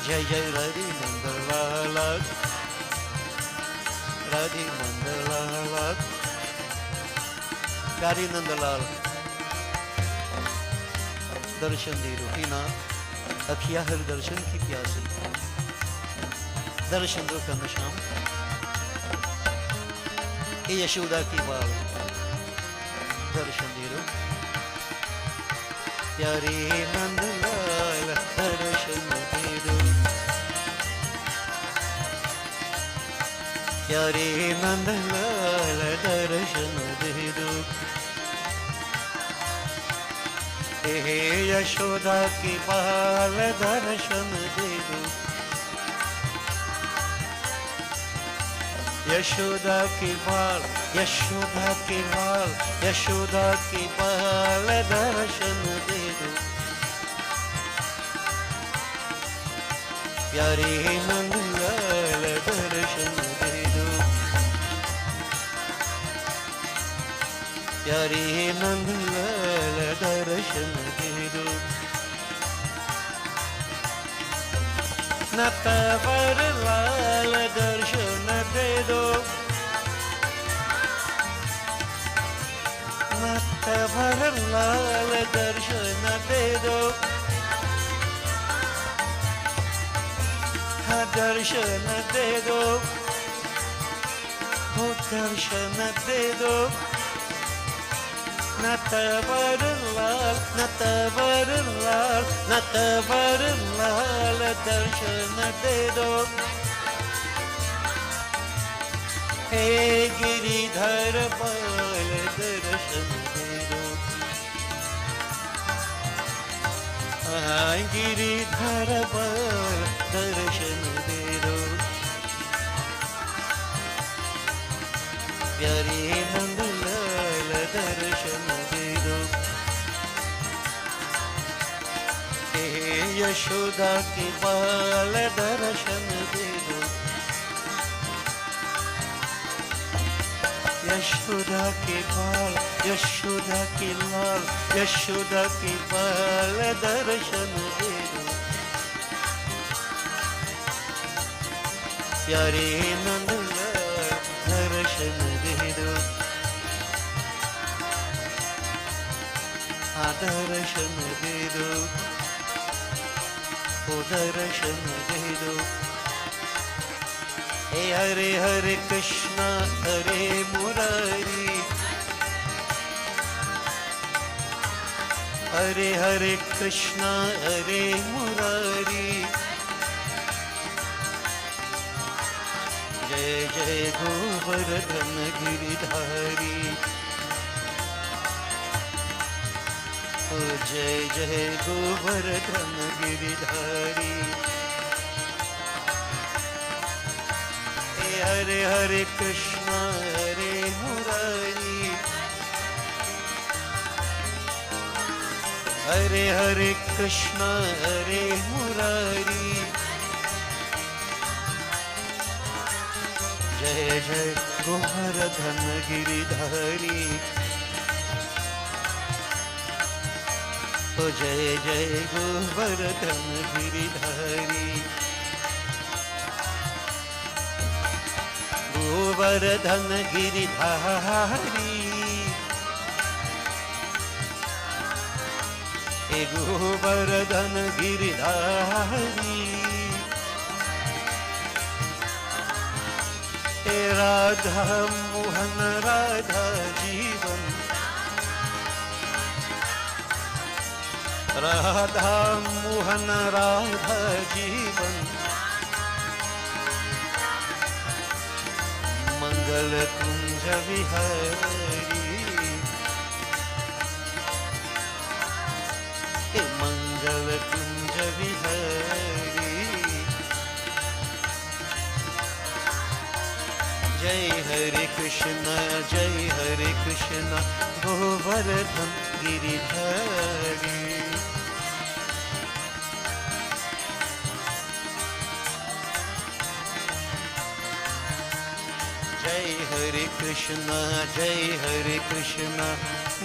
Jai Jai Radhe Nandalal. Radhe Nandalal. Radhe Nandalal. दर्शन दे दो ही ना अखिया हर दर्शन की प्यासी दर्शन दो कम शाम ये यशोदा की बाल दर्शन दे दो प्यारे नंदलाल दर्शन दे दो प्यारे नंदलाल दर्शन दे दो हे यशोदा की बाल दर्शन दे दो यशोदा की बाल यशोदा की बाल यशोदा की बाल दर्शन दे दो प्यारे नंदलाल दर्शन दे दो प्यारे नंदलाल दर्शन दे दो नटवर लाल दर्शन दे दो नटवर लाल दर्शन दे दो दर्शन दे दो दर्शन दे दो नटवर लाल नटवर लाल नटवर लाल दर्शन दे दो हे गिरिधर बाल दर्शन दे दो गिरिधर बाल दर्शन दे दो प्यारे नंदलाल दर्शन दे दो हे यशोदा के बाल दर्शन दे दो यशोदा के बाल यशोदा के लाल यशोदा के बाल दर्शन दे दो प्यारे नंदलाल दर्शन दे दो दर्शन दे दो हमको दर्शन दे दो। हे हरे हरे कृष्णा हरे मुरारी, हरे हरे कृष्णा हरे मुरारी, जय जय गोवर्धन गिरिधारी, ओ जय जय गोवर्धन गिरिधारी। हरे हरे कृष्णा हरे मुरारी, हरे हरे कृष्णा हरे मुरारी, जय जय गोवर्धन गिरिधारी, ओ जय जय गोवर्धन गिरिधारी। गोवर्धन गिरिधारी, हे गोवर्धन गिरिधारी, हे राधा मोहन राधा जीवन, राधा मोहन राधा जीवन, मंगल कुंज विहारी, हे मंगल कुंज विहारी। जय हरे कृष्णा गोवर्धन गिरिधारी। जय हरे कृष्णा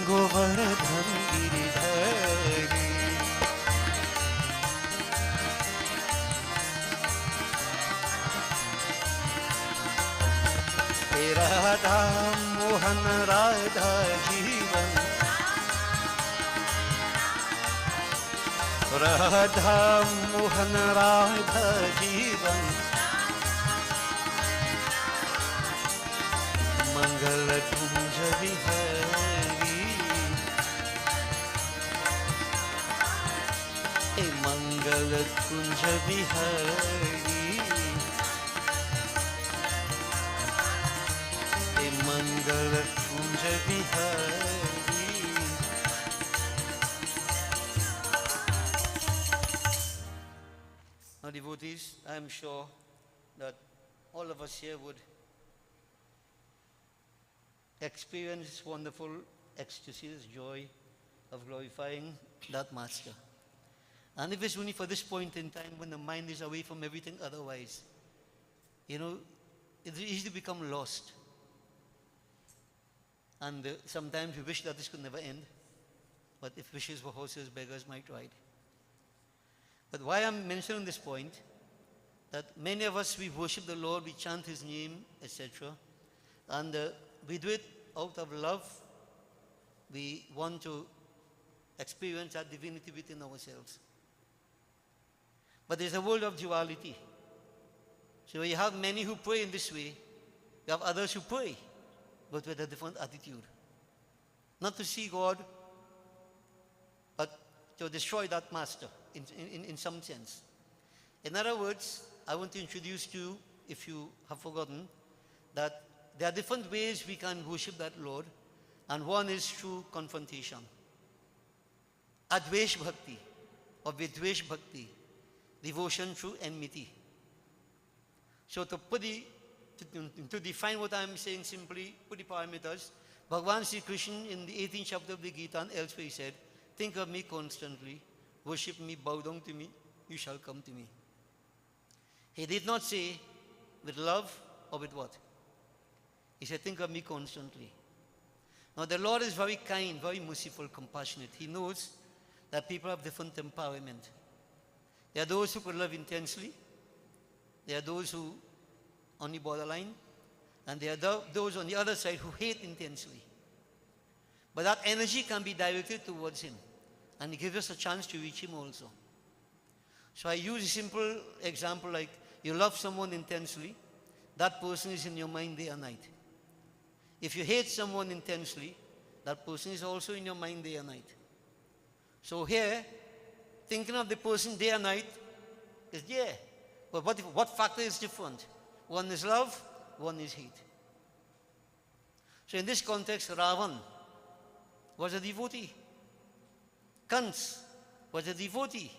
गोवर्धन गिरिधारी। हे राधा मोहन राधा जीवन, राधा मोहन राधा जीवन, मंगल कुंज विहारी, हे मंगल कुंज विहारी, हे मंगल कुंज Vihari. Now devotees, I am sure that all of us here would experience this wonderful ecstasy, this joy of glorifying that Master. And if it's only for this point in time when the mind is away from everything otherwise, it's easy to become lost. And sometimes we wish that this could never end. But if wishes were horses, beggars might ride. But why I'm mentioning this point, that many of us, we worship the Lord, we chant His name, etc. And we do it out of love. We want to experience that divinity within ourselves. But there's a world of duality. So you have many who pray in this way. You have others who pray, but with a different attitude. Not to see God, but to destroy that Master in some sense. In other words, I want to introduce to you, if you have forgotten, that there are different ways we can worship that Lord, and one is through confrontation. Advesh Bhakti, or Vidvesh Bhakti, devotion through enmity. So to define what I am saying simply, put the parameters, Bhagavan Sri Krishna in the 18th chapter of the Gita and elsewhere he said, think of me constantly, worship me, bow down to me, you shall come to me. He did not say with love or with what? He said, think of me constantly. Now the Lord is very kind, very merciful, compassionate. He knows that people have different temperament. There are those who could love intensely. There are those who on the borderline. And there are those on the other side who hate intensely. But that energy can be directed towards Him. And He gives us a chance to reach Him also. So I use a simple example like you love someone intensely, that person is in your mind day and night. If you hate someone intensely, that person is also in your mind day and night. So here, thinking of the person day and night is there. But what factor is different? One is love, one is hate. So in this context, Ravan was a devotee. Kans was a devotee.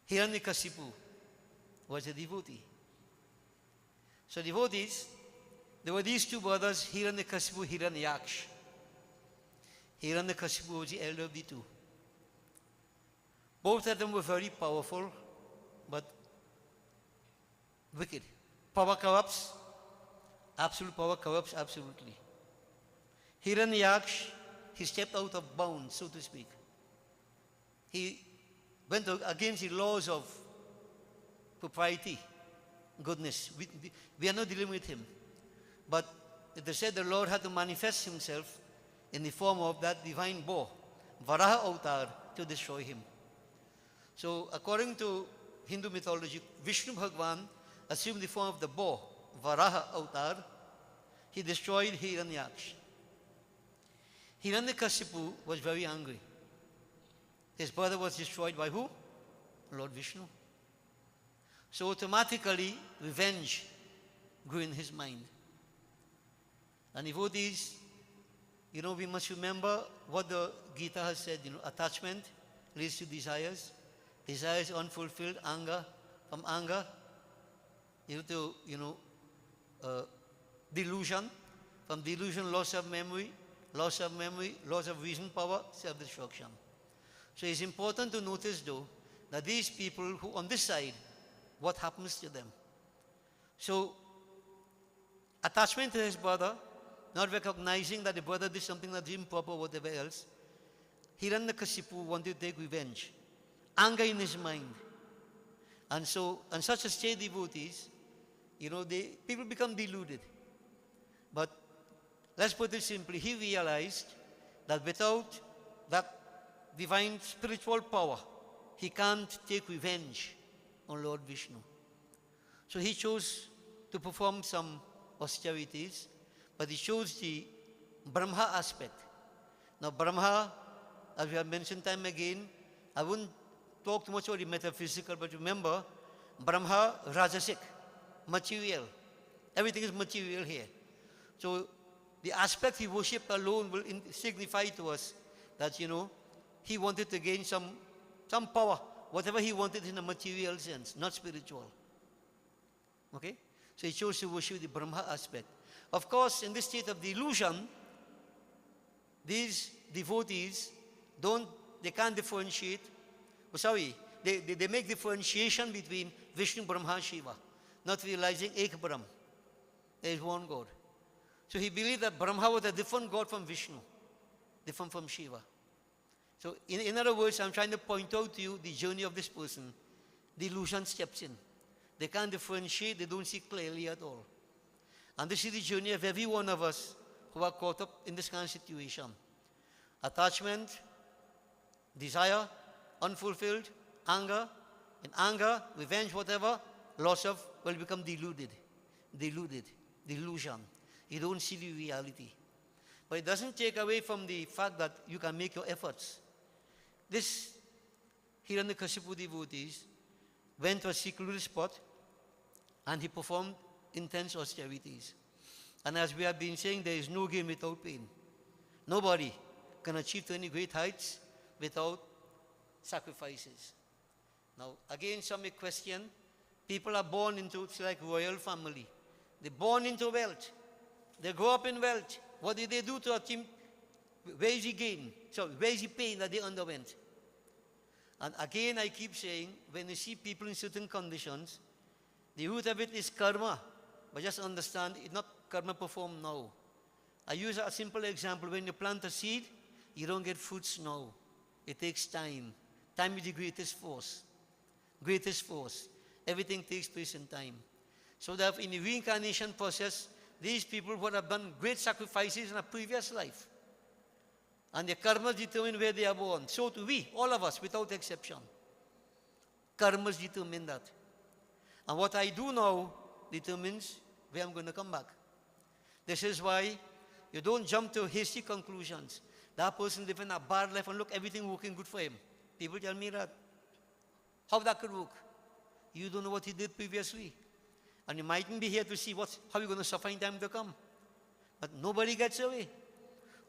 Hiranyakasipu was a devotee. So devotees, there were these two brothers, Hiranyakasipu, Hiranyaksh. Hiranyakasipu was the elder of the two. Both of them were very powerful, but wicked. Power corrupts. Absolute power corrupts absolutely. Hiranyaksh, he stepped out of bounds, so to speak. He went against the laws of propriety, goodness. We are not dealing with him. But they said the Lord had to manifest himself in the form of that divine boar, Varaha avatar, to destroy him. So according to Hindu mythology, Vishnu Bhagwan assumed the form of the boar, Varaha avatar. He destroyed Hiranyaksh. Hiranyakasipu was very angry. His brother was destroyed by who? Lord Vishnu. So automatically, revenge grew in his mind. And devotees, we must remember what the Gita has said, attachment leads to desires. Desires unfulfilled, anger. From anger, delusion. From delusion, loss of memory, loss of reason power, self-destruction. So it's important to notice though, that these people who on this side, what happens to them? So, attachment to his brother, not recognizing that the brother did something that's improper or whatever else, Hiranyakasipu wanted to take revenge. Anger in his mind. And so, on such a state, devotees, people become deluded. But let's put it simply, he realized that without that divine spiritual power, he can't take revenge on Lord Vishnu. So he chose to perform some austerities, but he chose the Brahma aspect. Now Brahma, as we have mentioned time again, I wouldn't talk too much about the metaphysical, but remember, Brahma, Rajasic, material. Everything is material here. So the aspect he worshipped alone will signify to us that, he wanted to gain some power, whatever he wanted in a material sense, not spiritual. Okay? So he chose to worship the Brahma aspect. Of course, in this state of delusion, these devotees they can't differentiate. They make differentiation between Vishnu, Brahma, Shiva, not realizing Ek Brahm. There is one God. So he believed that Brahma was a different God from Vishnu, different from Shiva. So in other words, I'm trying to point out to you the journey of this person. Delusion steps in. They can't differentiate, they don't see clearly at all. And this is the journey of every one of us who are caught up in this kind of situation. Attachment, desire, unfulfilled, anger. In anger, revenge, whatever, will become deluded. Delusion. You don't see the reality. But it doesn't take away from the fact that you can make your efforts. This Hiranyakasipu devotees went to a secluded spot and he performed intense austerities. And as we have been saying, there is no gain without pain. Nobody can achieve to any great heights without sacrifices. Now, again, some may question, people are born into, it's like royal family. They're born into wealth. They grow up in wealth. What did they do to achieve? Where is the gain? So, where is the pain that they underwent? And again, I keep saying, when you see people in certain conditions, the root of it is karma. But just understand, it's not karma performed now. I use a simple example. When you plant a seed, you don't get fruits now. It takes time. Time is the greatest force. Greatest force. Everything takes place in time. So that in the reincarnation process, these people would have done great sacrifices in a previous life. And their karma determine where they are born. So do we, all of us, without exception. Karmas determine that. And what I do now determines where I'm going to come back. This is why you don't jump to hasty conclusions. That person living a bad life and look, everything working good for him. People tell me that. How that could work? You don't know what he did previously. And you mightn't be here to see how you're going to suffer in time to come. But nobody gets away.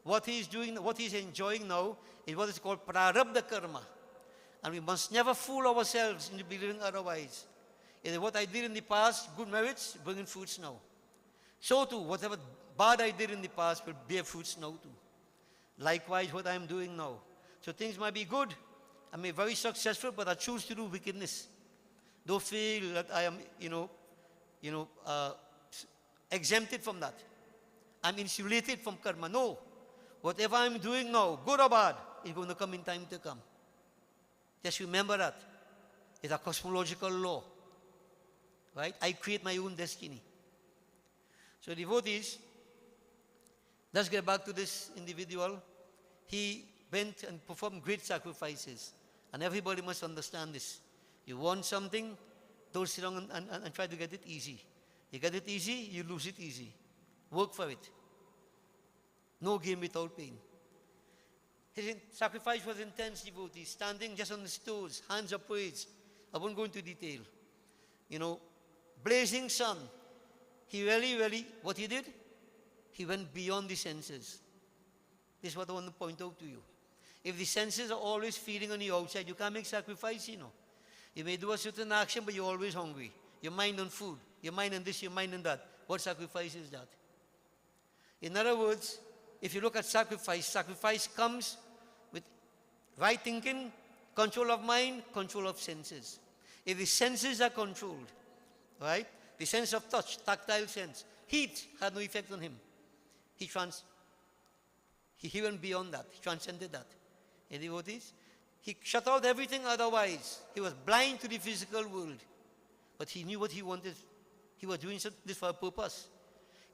What he's doing, what he's enjoying now is what is called prarabdha karma. And we must never fool ourselves into believing otherwise. It is what I did in the past, good merits, bringing fruits now. So too, whatever bad I did in the past will bear fruits now too. Likewise, what I am doing now. So things might be good, I may be very successful, but I choose to do wickedness. Don't feel that I am, exempted from that. I'm insulated from karma. No. Whatever I'm doing now, good or bad, is going to come in time to come. Just remember that. It's a cosmological law. Right? I create my own destiny. So devotees, let's get back to this individual. He went and performed great sacrifices. And everybody must understand this. You want something, don't sit down and try to get it easy. You get it easy, you lose it easy. Work for it. No gain without pain. His sacrifice was intense, devotees, standing just on his toes, hands upraised. I won't go into detail. Blazing sun. He really, what he did? He went beyond the senses. This is what I want to point out to you. If the senses are always feeding on the outside, you can't make sacrifice, You may do a certain action, but you're always hungry. Your mind on food, your mind on this, your mind on that. What sacrifice is that? In other words, if you look at sacrifice, sacrifice comes with right thinking, control of mind, control of senses. If the senses are controlled, right? The sense of touch, tactile sense, heat had no effect on him. He went beyond that. He transcended that. And devotees, he shut out everything otherwise. He was blind to the physical world. But he knew what he wanted. He was doing this for a purpose.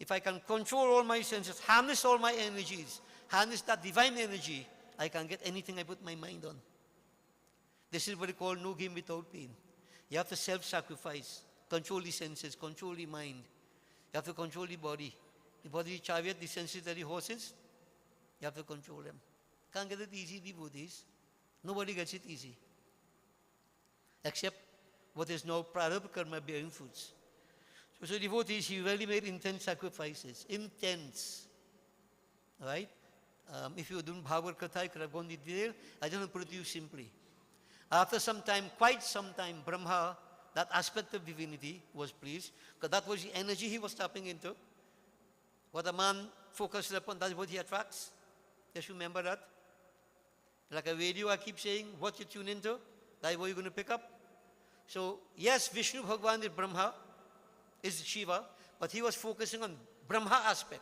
If I can control all my senses, harness all my energies, harness that divine energy, I can get anything I put my mind on. This is what we call no gain without pain. You have to self-sacrifice, control the senses, control the mind. You have to control the body. The body, the chariot, the senses, the horses, you have to control them. Can't get it easy, devotees. Nobody gets it easy. Except what is now prarabdha karma bearing fruits. So devotees, he really made intense sacrifices. Intense. Right? If you were doing Bhagavad Katha, I could have gone into detail. I just want to put it to you simply. After some time, quite some time, Brahma, that aspect of divinity, was pleased, because that was the energy he was tapping into. What a man focuses upon, that's what he attracts. Just remember that. Like a radio, I keep saying, what you tune into, that's what you're going to pick up. So, yes, Vishnu Bhagavan is Brahma, is Shiva, but he was focusing on Brahma aspect.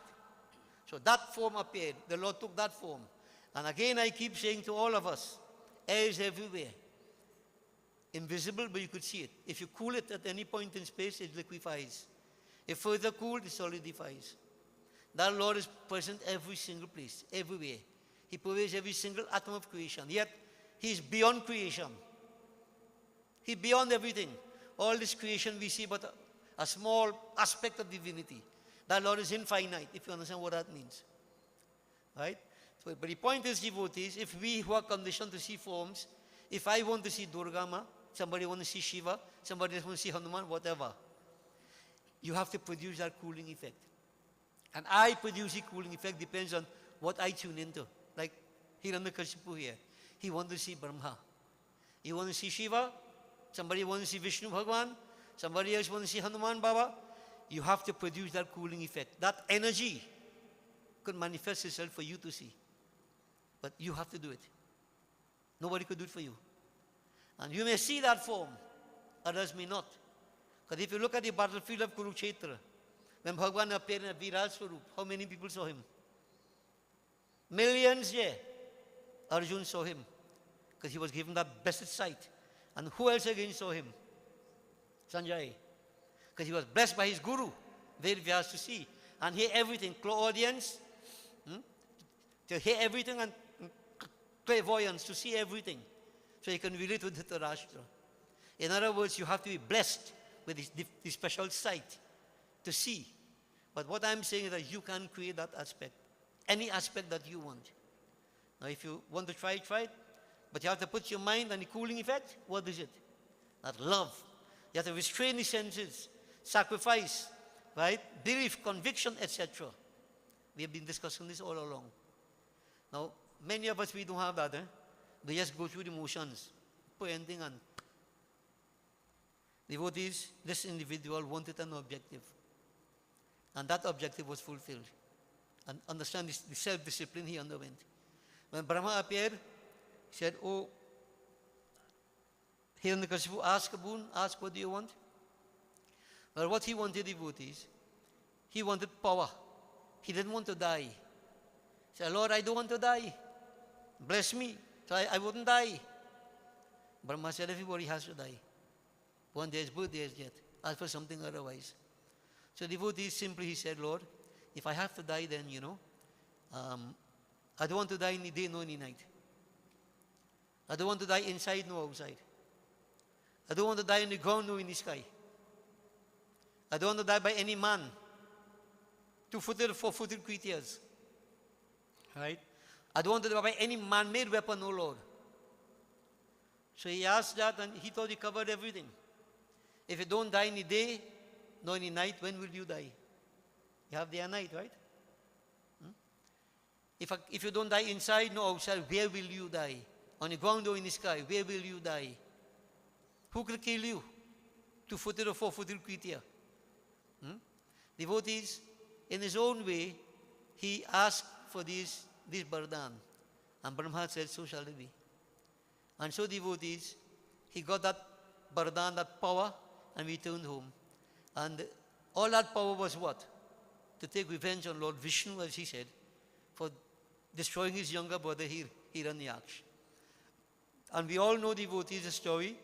So that form appeared. The Lord took that form. And again, I keep saying to all of us, air is everywhere. Invisible, but you could see it. If you cool it at any point in space, it liquefies. If further cooled, it solidifies. That Lord is present every single place, everywhere. He pervades every single atom of creation. Yet, He is beyond creation. He is beyond everything. All this creation we see but a small aspect of divinity. That Lord is infinite, if you understand what that means. Right? So, but the point is, devotees, if we who are conditioned to see forms, if I want to see Durga Ma, somebody wants to see Shiva, somebody else wants to see Hanuman, whatever, you have to produce that cooling effect. And I produce the cooling effect depends on what I tune into. Like Hiranyakashipu here. He wants to see Brahma. You want to see Shiva, somebody wants to see Vishnu Bhagavan, somebody else wants to see Hanuman Baba. You have to produce that cooling effect. That energy could manifest itself for you to see. But you have to do it. Nobody could do it for you. And you may see that form, others may not. Because if you look at the battlefield of Kurukshetra, when Bhagavan appeared in a Virat Swarup, how many people saw him? Millions, yeah. Arjun saw him because he was given that blessed sight. And who else again saw him? Sanjay. Because he was blessed by his guru, Ved Vyas, to see and hear everything. Clairaudience, to hear everything, and clairvoyance, to see everything. So he can relate with Dhritarashtra. In other words, you have to be blessed with this special sight to see. But what I'm saying is that you can create that aspect, any aspect that you want. Now, if you want to try it, try it. But you have to put your mind on the cooling effect. What is it? That love. You have to restrain the senses, sacrifice, right? Belief, conviction, etc. We have been discussing this all along. Now, many of us, we don't have that. We just go through the motions, put anything on. Devotees, this individual wanted an objective. And that objective was fulfilled. And understand this, the self-discipline he underwent. When Brahma appeared, he said, oh, Hiranyakashipu, ask a boon, ask what do you want? Well, what he wanted, devotees, he wanted power. He didn't want to die. He said, Lord, I don't want to die. Bless me, so I wouldn't die. Brahma said, everybody has to die. One day is birth, day is death. Ask for something otherwise. So devotees, simply he said, Lord, if I have to die, then, I don't want to die in the day nor in the night. I don't want to die inside nor outside. I don't want to die in the ground nor in the sky. I don't want to die by any man. 2-footed, 4-footed creatures. Right? I don't want to die by any man-made weapon, oh Lord. So he asked that and he thought he covered everything. If you don't die in the day, nor in the night, when will you die? You have day and night, right? If you don't die inside nor outside, where will you die? On the ground or in the sky, where will you die? Who could kill you? 2-footed or 4-footed creature. Devotees, in his own way, he asked for this Bardhan. And Brahma said, so shall it be. And so devotees, he got that Bardhan, that power, and returned home. And all that power was what? To take revenge on Lord Vishnu, as he said, for destroying his younger brother Hiranyaksha. And we all know, devotees, the story,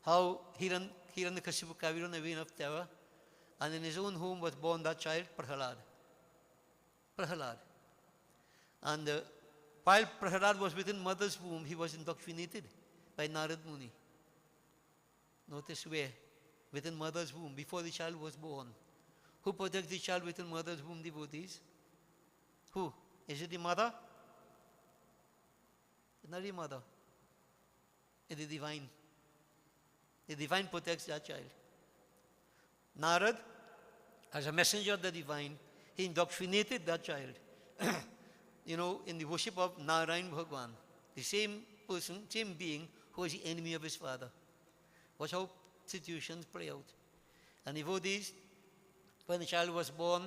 how Hiranyakashipu carried on a reign of terror, and in his own home was born that child, Prahalad. Prahalad. And while Prahalad was within mother's womb, he was indoctrinated by Narad Muni. Notice where? Within mother's womb, before the child was born. Who protects the child within mother's womb, devotees? Who? Is it the mother? It's not the mother. It's the divine. The divine protects that child. Narad, as a messenger of the divine, he indoctrinated that child. In the worship of Narayan Bhagwan, the same person, same being who was the enemy of his father. Watch how situations play out. And devotees, when the child was born,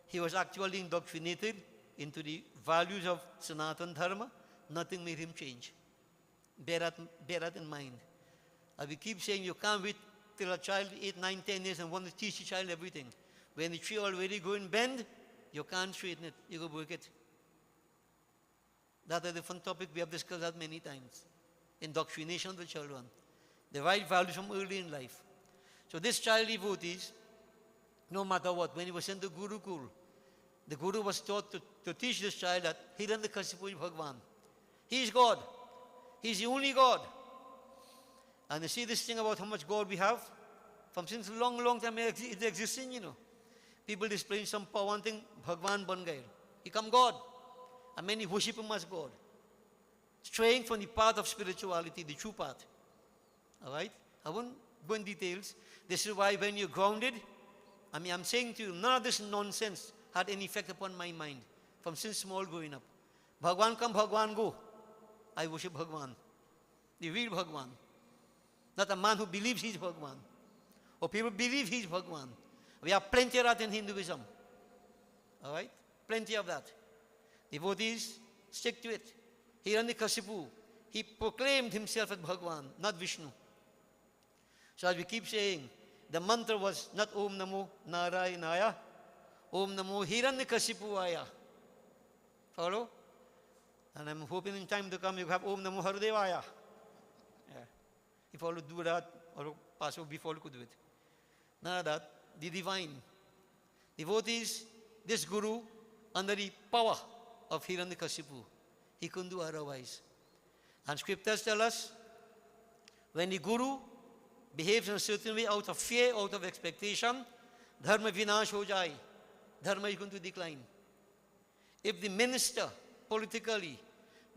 he was actually indoctrinated into the values of Sanatana Dharma. Nothing made him change. Bear that in mind. And we keep saying you can't wait till a child 8, 9, 10 years and want to teach the child everything. When the tree already going bend, you can't straighten it. You go break it. That's a different topic. We have discussed that many times. Indoctrination of the children. The right values from early in life. So this child, devotees, no matter what, when he was sent to Gurukul, the Guru was taught to teach this child that Hiranyakashipu is Bhagwan. He is God. He is the only God. And you see this thing about how much God we have? From since a long, long time it's existing, People displaying some power and think, Bhagwan ban gaye. He come God. And many worship him as God. Straying from the path of spirituality, the true path. All right? I won't go in details. This is why when you're grounded, I'm saying to you, none of this nonsense had any effect upon my mind from since small growing up. Bhagwan come, Bhagwan go. I worship Bhagwan. The real Bhagwan. Not a man who believes he's Bhagwan. Or people believe he's Bhagwan. We have plenty of that in Hinduism. All right? Plenty of that. Devotees, stick to it. Hiranyakashipu, he proclaimed himself as Bhagwan, not Vishnu. So as we keep saying, the mantra was not Om Namo Narayanaya, Om Namo Hiranyakashipuaya. Follow? And I'm hoping in time to come you have Om Namo Haridevaya. Yeah. If all would do that, or pass over before you could do it. None of that. The divine. Devotees, this Guru, under the power of Hiranyakashipu, he couldn't do otherwise. And scriptures tell us, when the guru behaves in a certain way out of fear, out of expectation, dharma vinash ho jai. Dharma is going to decline. If the minister politically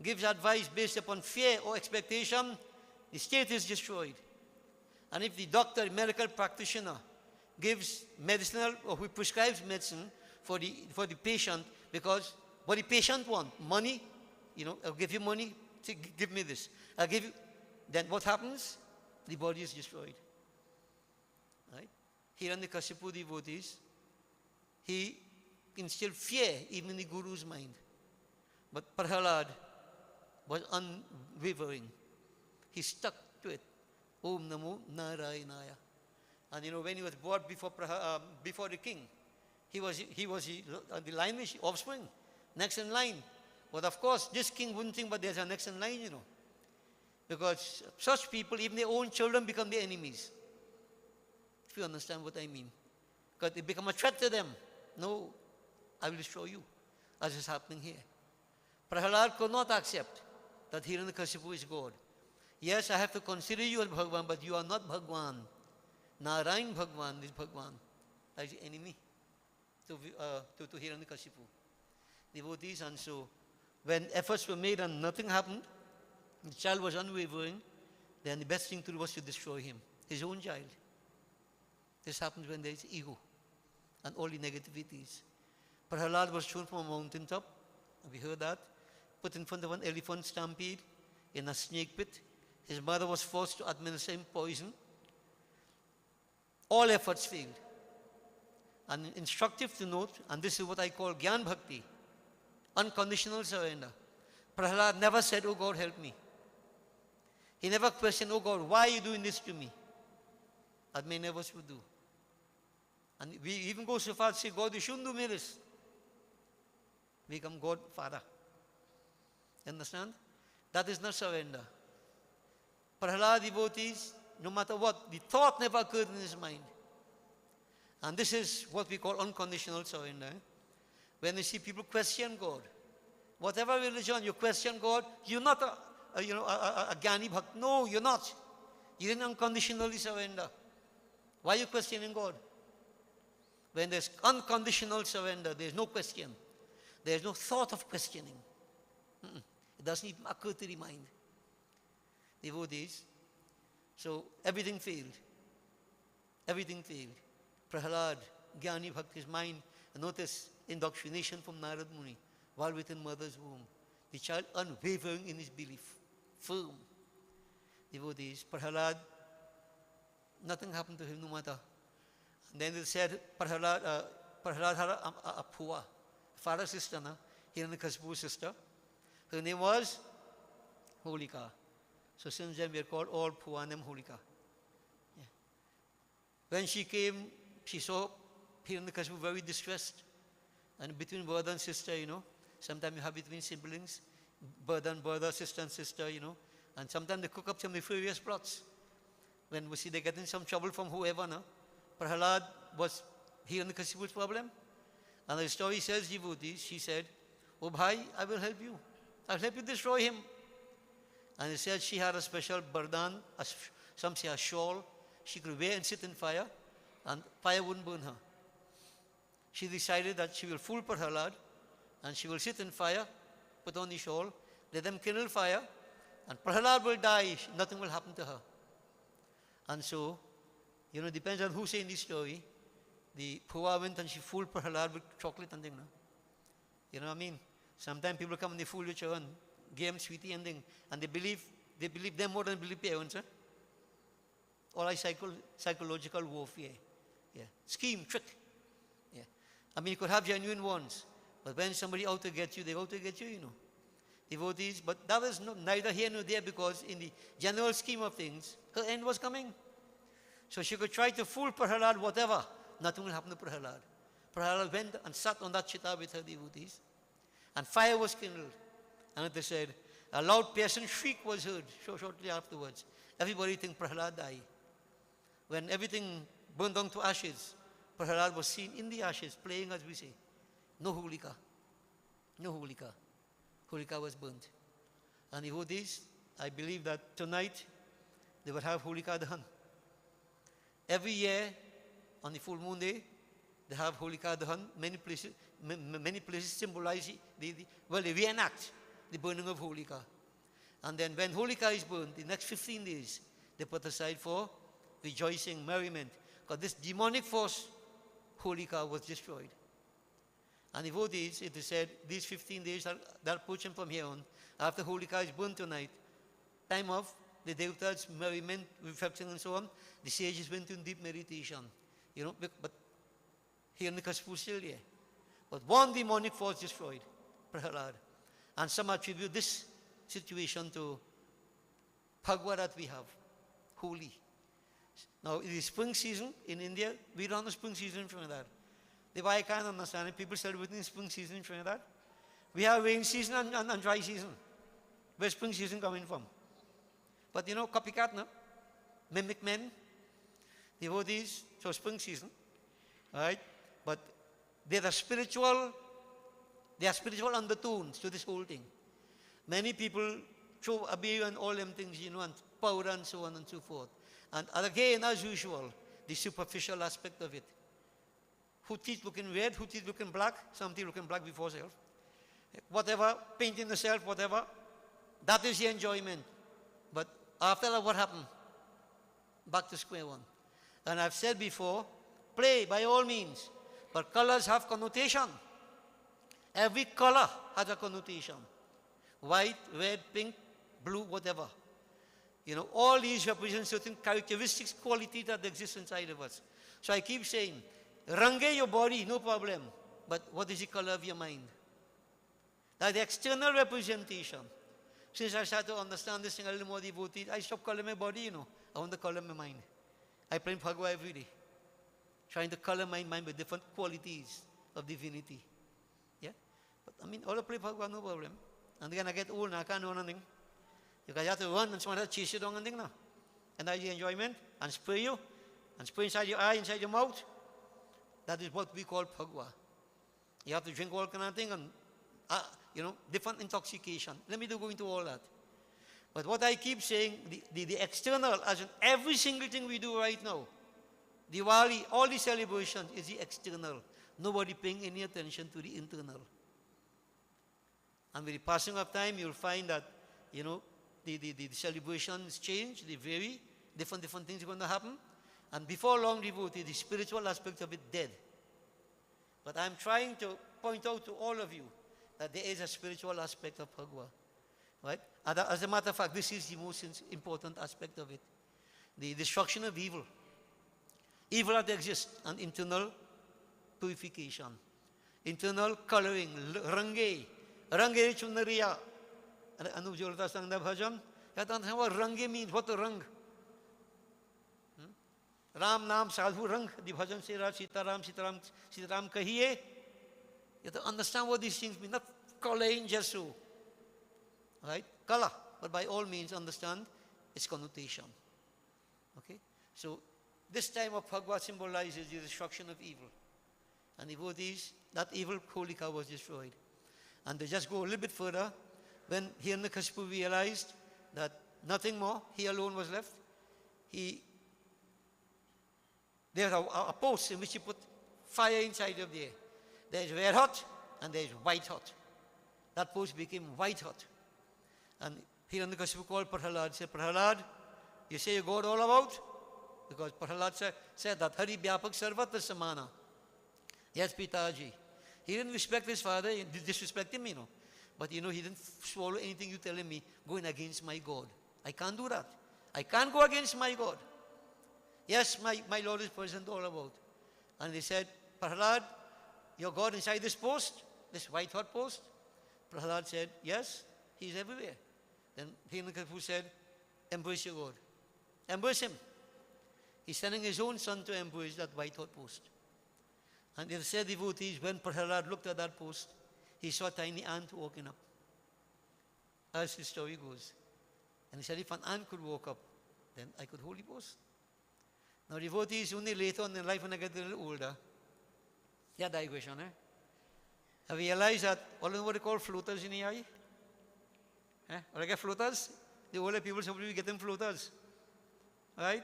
gives advice based upon fear or expectation, the state is destroyed. And if the doctor, medical practitioner, gives medicinal or who prescribes medicine for the patient because what the patient wants, money, I'll give you money, give me this. I'll give you, then what happens? The body is destroyed. Right? Here in the Kashipu devotees, he instilled fear even in the guru's mind. But Prahalad was unwavering. He stuck to it. Om Namo Narayanaya. And when he was brought before the king, he was the lineage offspring, next in line. But of course, this king wouldn't think, but there's a next in line, Because such people, even their own children, become their enemies. If you understand what I mean. Because they become a threat to them. No, I will destroy you, as is happening here. Prahalad could not accept that Hiranyakashipu is God. Yes, I have to consider you as Bhagwan, but you are not Bhagwan. Narayan Bhagwan is Bhagwan. That is the enemy to Hiranyakashipu. Devotees, and so when efforts were made and nothing happened, the child was unwavering, then the best thing to do was to destroy him, his own child. This happens when there is ego and all the negativities. Prahalad was thrown from a mountaintop, we heard that, put in front of an elephant stampede in a snake pit. His mother was forced to administer him poison. All efforts failed. And instructive to note, and this is what I call Gyan Bhakti, unconditional surrender. Prahalad never said, oh God, help me. He never questioned, oh God, why are you doing this to me? As many of us would do. And we even go so far to say, God, you shouldn't do me this. We become God, Father. Understand? That is not surrender. Prahalad devotees, no matter what, the thought never occurred in his mind. And this is what we call unconditional surrender. When you see people question God, whatever religion you question God, you're not a Jnani Bhakt. No, you're not. You didn't unconditionally surrender. Why are you questioning God? When there's unconditional surrender, there's no question. There's no thought of questioning. It doesn't even occur to the mind. Devotees. So everything failed. Everything failed. Prahalad, Jnani Bhakt, his mind, notice indoctrination from Narad Muni while within mother's womb. The child unwavering in his belief, firm. Devotees, Prahalad, nothing happened to him no matter. And then it said Prahalad had a Phuwa, father sister, Hiranyakashipu's sister. Her name was Holika. So since then we are called all Phuwa named Holika. Yeah. When she came, she saw Hiranyakashipu very distressed. And between brother and sister, sometimes you have between siblings, brother and brother, sister and sister, and sometimes they cook up some nefarious plots. When we see they get in some trouble from whoever, Prahalad was Hiranyakashipu's problem. And the story says, devotees, she said, oh bhai, I will help you. I'll help you destroy him. And it said she had a special bardan, some say a shawl, she could wear and sit in fire, and fire wouldn't burn her. She decided that she will fool Prahalad, and she will sit in fire, put on the shawl, let them kindle fire, and Prahalad will die, nothing will happen to her. And so, depends on who's saying this story, the Phuwa went and she fooled Prahalad with chocolate and thing. You know what I mean? Sometimes people come and they fool your children, give them sweetie and thing, and they believe them more than they believe parents. All like psychological warfare. Yeah. Scheme, trick. Yeah. I mean, you could have genuine ones, but when somebody out to get you, they're out to get you, Devotees, but that was neither here nor there because in the general scheme of things, her end was coming. So she could try to fool Prahalad, whatever. Nothing will happen to Prahalad. Prahalad went and sat on that chitta with her devotees. And fire was kindled. And they said, a loud piercing shriek was heard shortly afterwards. Everybody think Prahalad died. When everything burned down to ashes, Prahalad was seen in the ashes, playing as we say. No Holika. No Holika. Holika was burnt. And devotees, I believe that tonight they would have Holika Dahan. Every year, on the full moon day, they have Holika Dahan. Many places symbolize they reenact the burning of Holika. And then when Holika is burned, the next 15 days, they put aside for rejoicing, merriment. Because this demonic force, Holika, was destroyed. And the vote is, it is said, these 15 days that approaching from here on, after Holika is burned tonight, time of the Devtas, merriment, reflection, and so on, the sages went into deep meditation. You know, but here in the Kaspu still there. But one demonic force destroyed, Prahalad. And some attribute this situation to Bhagwa that we have, holy. Now, it is spring season in India. We don't have spring season in Trinidad. Why I can't understand it. People celebrating spring season in Trinidad. We have rain season and dry season. Where's spring season coming from? But you know, copycat, no? Mimic men, devotees, so spring season, right? But there are spiritual undertones to this whole thing. Many people throw abuse and all them things, you know, and powder and so on and so forth. And again, as usual, the superficial aspect of it. Who teeth looking red, who teeth looking black, some teeth looking black before self. Whatever, painting the self, whatever, that is the enjoyment. But after that, what happened? Back to square one. And I've said before, play by all means, but colors have connotation. Every color has a connotation. White, red, pink, blue, whatever. You know, all these represent certain characteristics, qualities that exist inside of us. So I keep saying, range your body, no problem. But what is the color of your mind? That's the external representation. Since I started to understand this thing a little more devoted, I stopped coloring my body, you know. I want to color my mind. I play Bhagwa every day. Trying to color my mind with different qualities of divinity. Yeah? But I mean, all I play Bhagwa, no problem. And then I get old and I can't do anything. Because you have to run and someone else chase you down and thing now. And that's the enjoyment. And spray you. And spray inside your eye, inside your mouth. That is what we call Bhagwa. You have to drink all kind of thing and, you know, different intoxication. Let me go into all that. But what I keep saying, the external, as in every single thing we do right now, Diwali, all the celebrations is the external. Nobody paying any attention to the internal. And with the passing of time, you'll find that, you know, the celebrations change, they vary, different things are going to happen. And before long, devoted, the spiritual aspect of it dead. But I'm trying to point out to all of you that there is a spiritual aspect of Bhagwa. Right? And as a matter of fact, this is the most important aspect of it. The destruction of evil. Evil that exists, and internal purification. Internal coloring, range. Range chunariya. Anu jolta sangda bhajan. You don't know what range means, what the rang. Ram Nam Sadhu Rang, the bhajan say Sitaram Kahiye. You have to understand what these things mean, not coloring just so. Right? Color, but by all means understand its connotation. Okay? So, this time of Bhagwa symbolizes the destruction of evil. And the devotees, that evil Holika was destroyed. And to just go a little bit further, when Hiranyakashipu realized that nothing more, he alone was left, there's a post in which he put fire inside of there. There's red hot and there's white hot. That post became white hot. And Hiranyakashipu called Prahalad, said, Prahalad, you say you God all about? Because Prahalad said that Hari Bhyapak Sarvatra Samana. Yes, Pitaji. He didn't respect his father, he didn't disrespect him, you know. But you know, he didn't swallow anything you telling me going against my God. I can't do that. I can't go against my God. Yes, my Lord is present all about. And they said, Prahalad, your God inside this post, this white hot post? Prahalad said, yes, he's everywhere. Then Hiranyakashipu said, embrace your God. Embrace him. He's sending his own son to embrace that white hot post. And they said, devotees, when Prahalad looked at that post, he saw a tiny ant walking up. As the story goes. And he said, if an ant could walk up, then I could hold the post. Now, devotees, only later on in life, when I get a little older, yeah, digression, I realized that all of what they call floaters in the eye. When I get floaters, the older people say, we get them floaters. right?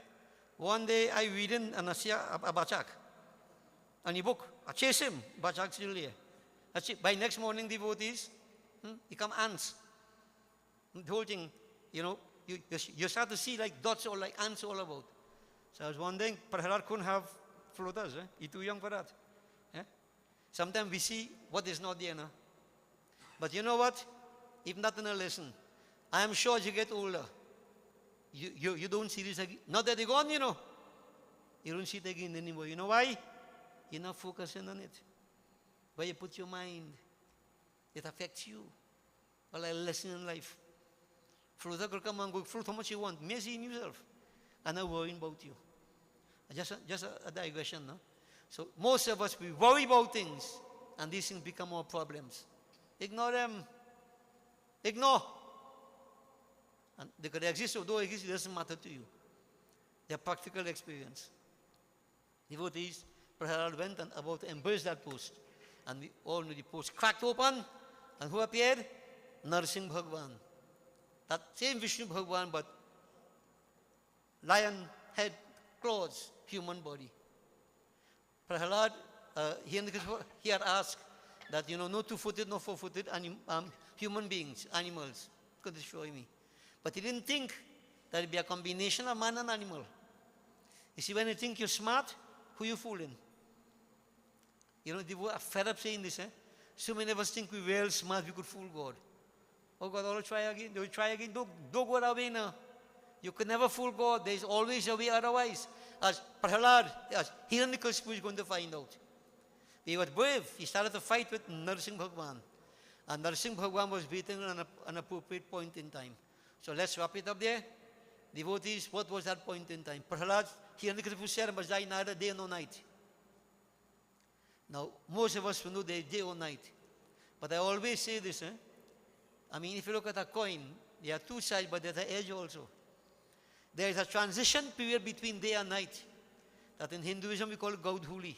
One day I read in and I see a bachak, and he book. I chase him, bachak still there. That's it. By next morning, devotees, become ants. The whole thing, you start to see like dots or like ants all about. So I was wondering, Prahalad couldn't have floaters. He's too young for that. Sometimes we see what is not there now. But you know what? Even that in a lesson. I am sure as you get older, you don't see this again. Not that they're gone, you don't see it again anymore. You know why? You're not focusing on it. Where you put your mind, it affects you. Well, a lesson in life. Floater could come and go, float how much you want. Mercy in yourself. And not worrying about you. Just a digression, no? So most of us, we worry about things, and these things become our problems. Ignore them. Ignore. And they could exist or don't exist, it doesn't matter to you. They're practical experience. Devotees, Prahalad went and about to embrace that post. And we all knew the post cracked open, and who appeared? Narsingh Bhagwan. That same Vishnu Bhagwan, but lion head, claws, human body. Prahalad, he had asked that, no two-footed, no four-footed human beings, animals, could destroy me. But he didn't think that it'd be a combination of man and animal. You see, when you think you're smart, who you fooling? They were fed up saying this. So many of us think we're real smart, we could fool God. Oh, God, I'll try again. They'll try again. Don't go that way now. You could never fool God. There's always a way otherwise. As Prahalad, as Hiranyakashipu is going to find out. He was brave. He started to fight with Narsingh Bhagwan. And Narsingh Bhagwan was beaten at an appropriate point in time. So let's wrap it up there. Devotees, what was that point in time? Prahalad, Hiranyakashipu said, must die neither day nor night. Now, most of us will know there's day or night. But I always say this. If you look at a coin, there are two sides, but there's an edge also. There is a transition period between day and night. That in Hinduism we call it Gaudhuli.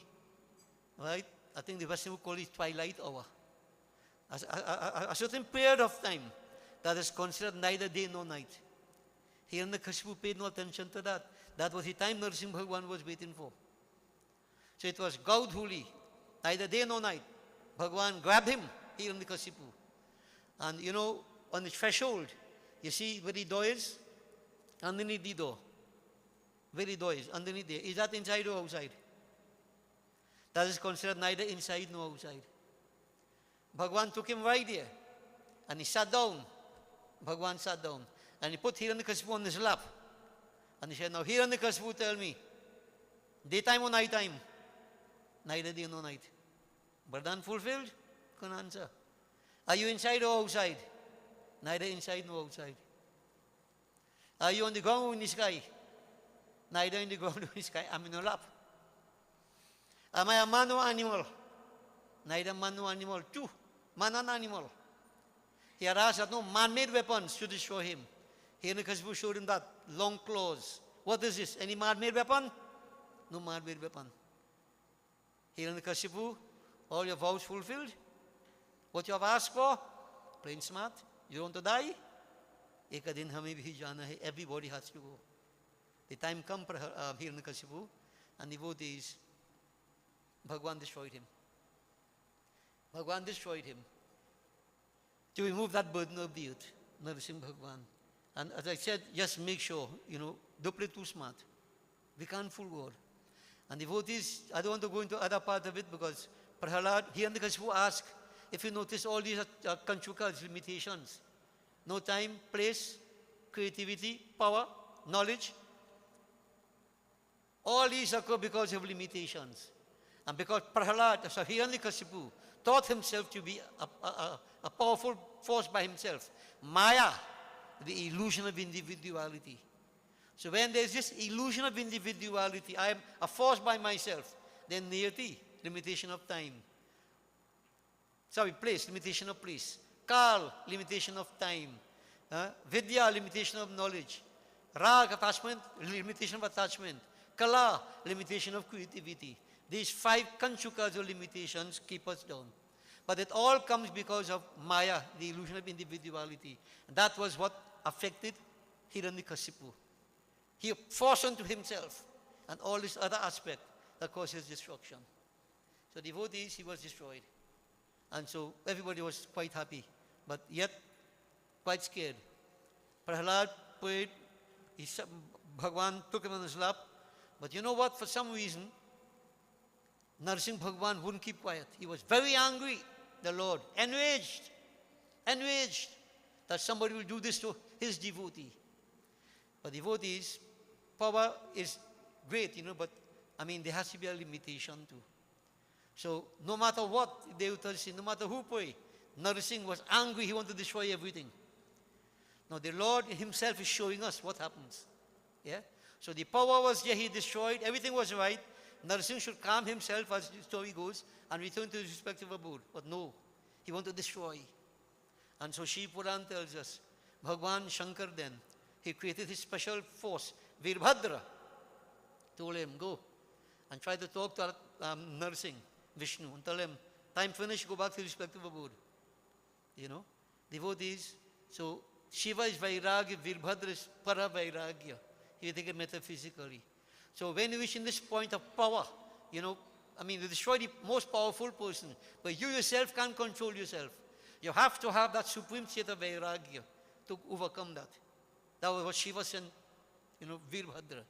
Right? I think the Western would call it twilight hour. A certain period of time that is considered neither day nor night. Hiranyakashipu paid no attention to that. That was the time Narsingh Bhagwan was waiting for. So it was Gaudhuli, neither day nor night. Bhagwan grabbed him, Hiranyakashipu. And on the threshold, you see where the door is? Underneath the door. Where the door is, underneath there. Is that inside or outside? That is considered neither inside nor outside. Bhagwan took him right there. And he sat down. Bhagwan sat down. And he put Hiranyakashipu on his lap. And he said, now Hiranyakashipu, tell me, daytime or night time? Neither day nor night. But unfulfilled? Couldn't answer. Are you inside or outside? Neither inside nor outside. Are you on the ground or in the sky? Neither in the ground nor in the sky. I'm in your lap. Am I a man or animal? Neither man nor animal. Two, man and animal. He had asked that no man-made weapons should destroy him. Hiranyakashipu showed him that long claws. What is this? Any man-made weapon? No man-made weapon. Hiranyakashipu, all your vows fulfilled? What you have asked for? Plain smart. You want to die? Eka din hame bhi jana hai. Everybody has to go. The time come for Hiranyakashipu, and devotees, Bhagwan destroyed him. Bhagwan destroyed him. To remove that burden of the earth, Narsingh Bhagwan. And as I said, just make sure, don't play too smart. We can't fool God. And devotees, I don't want to go into other part of it because Prahalad, Hiranyakashipu asked, if you notice all these Kanchuka's limitations, no time, place, creativity, power, knowledge, all these occur because of limitations. And because Prahalad, so Hiranyakashipu, thought himself to be a powerful force by himself. Maya, the illusion of individuality. So when there's this illusion of individuality, I am a force by myself, then niyati, limitation of time. Sorry, place, limitation of place. Kal, limitation of time. Vidya, limitation of knowledge. Rag, attachment, limitation of attachment. Kala, limitation of creativity. These 5 kanchukas or limitations keep us down. But it all comes because of Maya, the illusion of individuality. That was what affected Hiranyakashipu. He forced onto himself and all this other aspect that causes destruction. So devotees, he was destroyed. And so everybody was quite happy, but yet quite scared. Prahlad prayed, Bhagwan took him on his lap, but you know what, for some reason, Narsingh Bhagwan wouldn't keep quiet. He was very angry, the Lord, enraged that somebody will do this to his devotee. But devotees, power is great, but there has to be a limitation too. So no matter what Devatas say, no matter who pray, Narsingh was angry, he wanted to destroy everything. Now the Lord himself is showing us what happens. Yeah? So the power was there, he destroyed, everything was right. Narsingh should calm himself, as the story goes, and return to his respective abode. But no, he wanted to destroy. And so Shiv Puran tells us, Bhagwan Shankar then, he created his special force, Virbhadra, told him, go and try to talk to Narsingh, Vishnu, and tell him, time finished, go back to his respective abode. Devotees, so Shiva is Vairagya, Virbhadra is Para Vairagya. You take it metaphysically. So when you reach in this point of power, you destroy the most powerful person, but you yourself can't control yourself. You have to have that supreme state of Vairagya to overcome that. That was what Shiva sent, Virbhadra.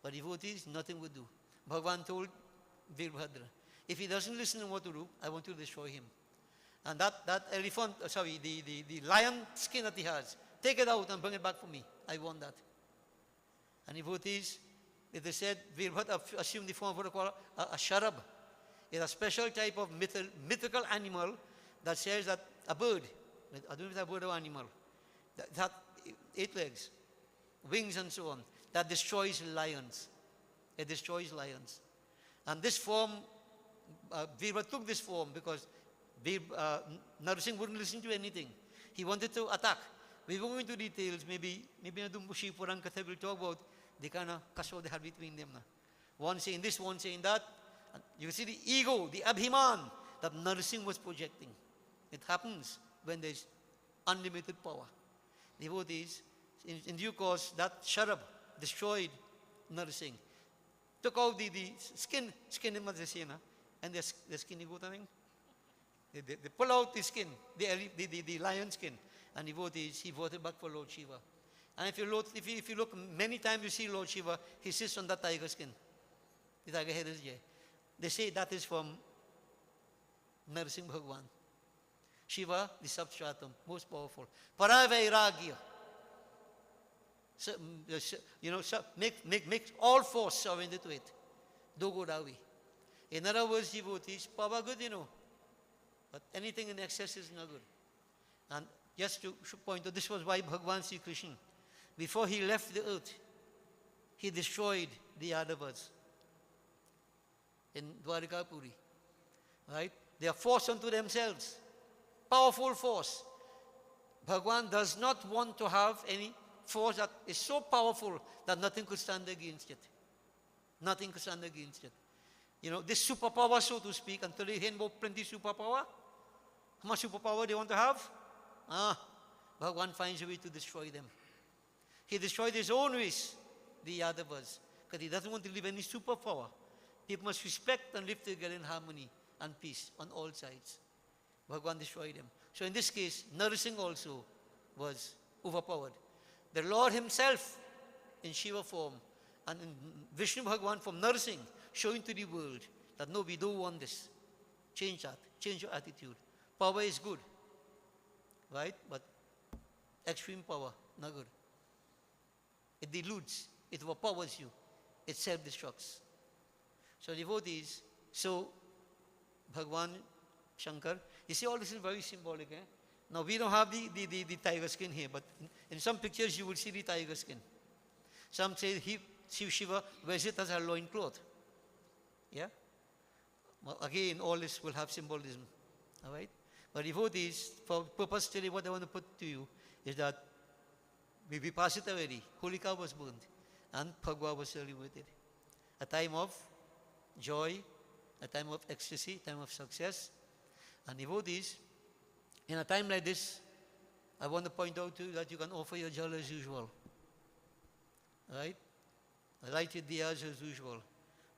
But devotees, nothing would do. Bhagavan told Virbhadra, if he doesn't listen to what to do, I want to destroy him. And that elephant, the lion skin that he has, take it out and bring it back for me. I want that. And devotees, they said, Virbhadra assumed the form of what they call a sharab. It's a special type of mythical animal that says that a bird, I don't know if it's a bird or animal, that 8 legs, wings and so on, that destroys lions. It destroys lions. And this form, Virbhadra took this form because Narsingh wouldn't listen to anything. He wanted to attack. We won't go into details. Maybe Shiv Puran Katha will talk about the kind of kasho they had between them. One saying this, one saying that. And you see the ego, the abhiman that Narsingh was projecting. It happens when there is unlimited power. Devotees, in due course, that Sharab destroyed Narsingh. Took out the skin in Madhesena, and the skin you go to they pull out the skin, the lion skin, and devotees, he voted back for Lord Shiva. And if you look many times, you see Lord Shiva, he sits on that tiger skin. The tiger head is there. They say that is from Narsingh Bhagwan. Shiva, the substratum, most powerful. Paravairagya. So, make all force surrender to it. Don't go that way. In other words, devotees, power good, but anything in excess is not good. And just to point out, this was why Bhagwan Sri Krishna, before he left the earth, he destroyed the Yadavas in Dwarikapuri. Right? They are forced unto themselves. Powerful force. Bhagwan does not want to have any force that is so powerful that nothing could stand against it. Nothing could stand against it. This superpower, so to speak, until they hear about plenty superpower, how much superpower they want to have? Bhagwan finds a way to destroy them. He destroyed his own race, the Yadavas, because he doesn't want to leave any superpower. People must respect and live together in harmony and peace on all sides. Bhagwan destroyed them. So in this case, Narsingh also was overpowered. The Lord himself in Shiva form and in Vishnu Bhagwan from Narsingh showing to the world that no, we don't want this. Change that. Change your attitude. Power is good. Right? But extreme power, not good. It deludes. It overpowers you. It self-destructs. So devotees, Bhagwan Shankar, you see all this is very symbolic. Now we don't have the tiger skin here, but in some pictures you will see the tiger skin. Some say Shiva wears it as a loincloth. Yeah? Well, again, all this will have symbolism. All right? But devotees, for purpose today, what I want to put to you is that we passed it already. Holika was burned and Phagwa was celebrated. A time of joy, a time of ecstasy, a time of success. And devotees, in a time like this, I want to point out to you that you can offer your jal as usual. Right? lighted diyas as usual.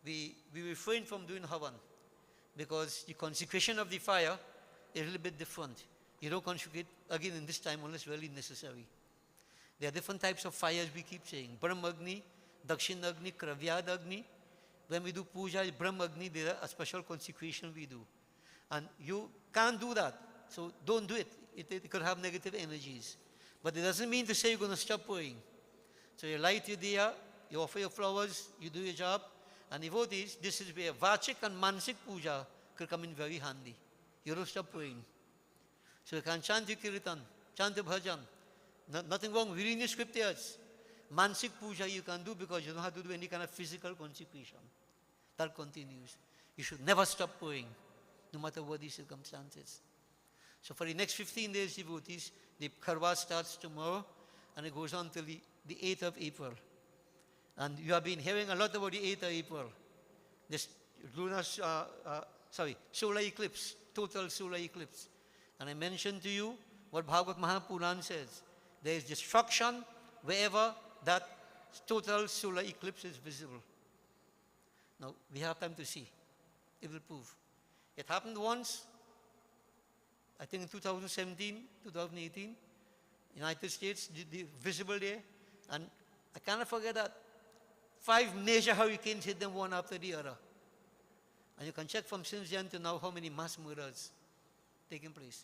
We refrain from doing havan because the consecration of the fire is a little bit different. You don't consecrate again in this time unless really necessary. There are different types of fires we keep saying. Brahmagni, Dakshinagni, Kravyadagni. When we do puja, Brahmagni, there is a special consecration we do. And you can't do that. So don't do it. It could have negative energies. But it doesn't mean to say you're going to stop praying. So you light your diya, you offer your flowers, you do your job. And devotees, this is where Vachik and Mansik puja could come in very handy. You don't stop praying. So you can chant your kirtan, chant your bhajan. Nothing wrong with reading the scriptures. Mansik puja you can do because you don't have to do any kind of physical consecration. That continues. You should never stop praying, no matter what the circumstances. So for the next 15 days, devotees, the Kharwa starts tomorrow and it goes on till the 8th of April. And you have been hearing a lot about the 8th of April. This solar eclipse, total solar eclipse. And I mentioned to you what Bhagavad Mahapuran says. There is destruction wherever that total solar eclipse is visible. Now, we have time to see. It will prove. It happened once, I think in 2017, 2018, United States, visible there. And I cannot forget that 5 major hurricanes hit them one after the other. And you can check from since then to now how many mass murders taking place.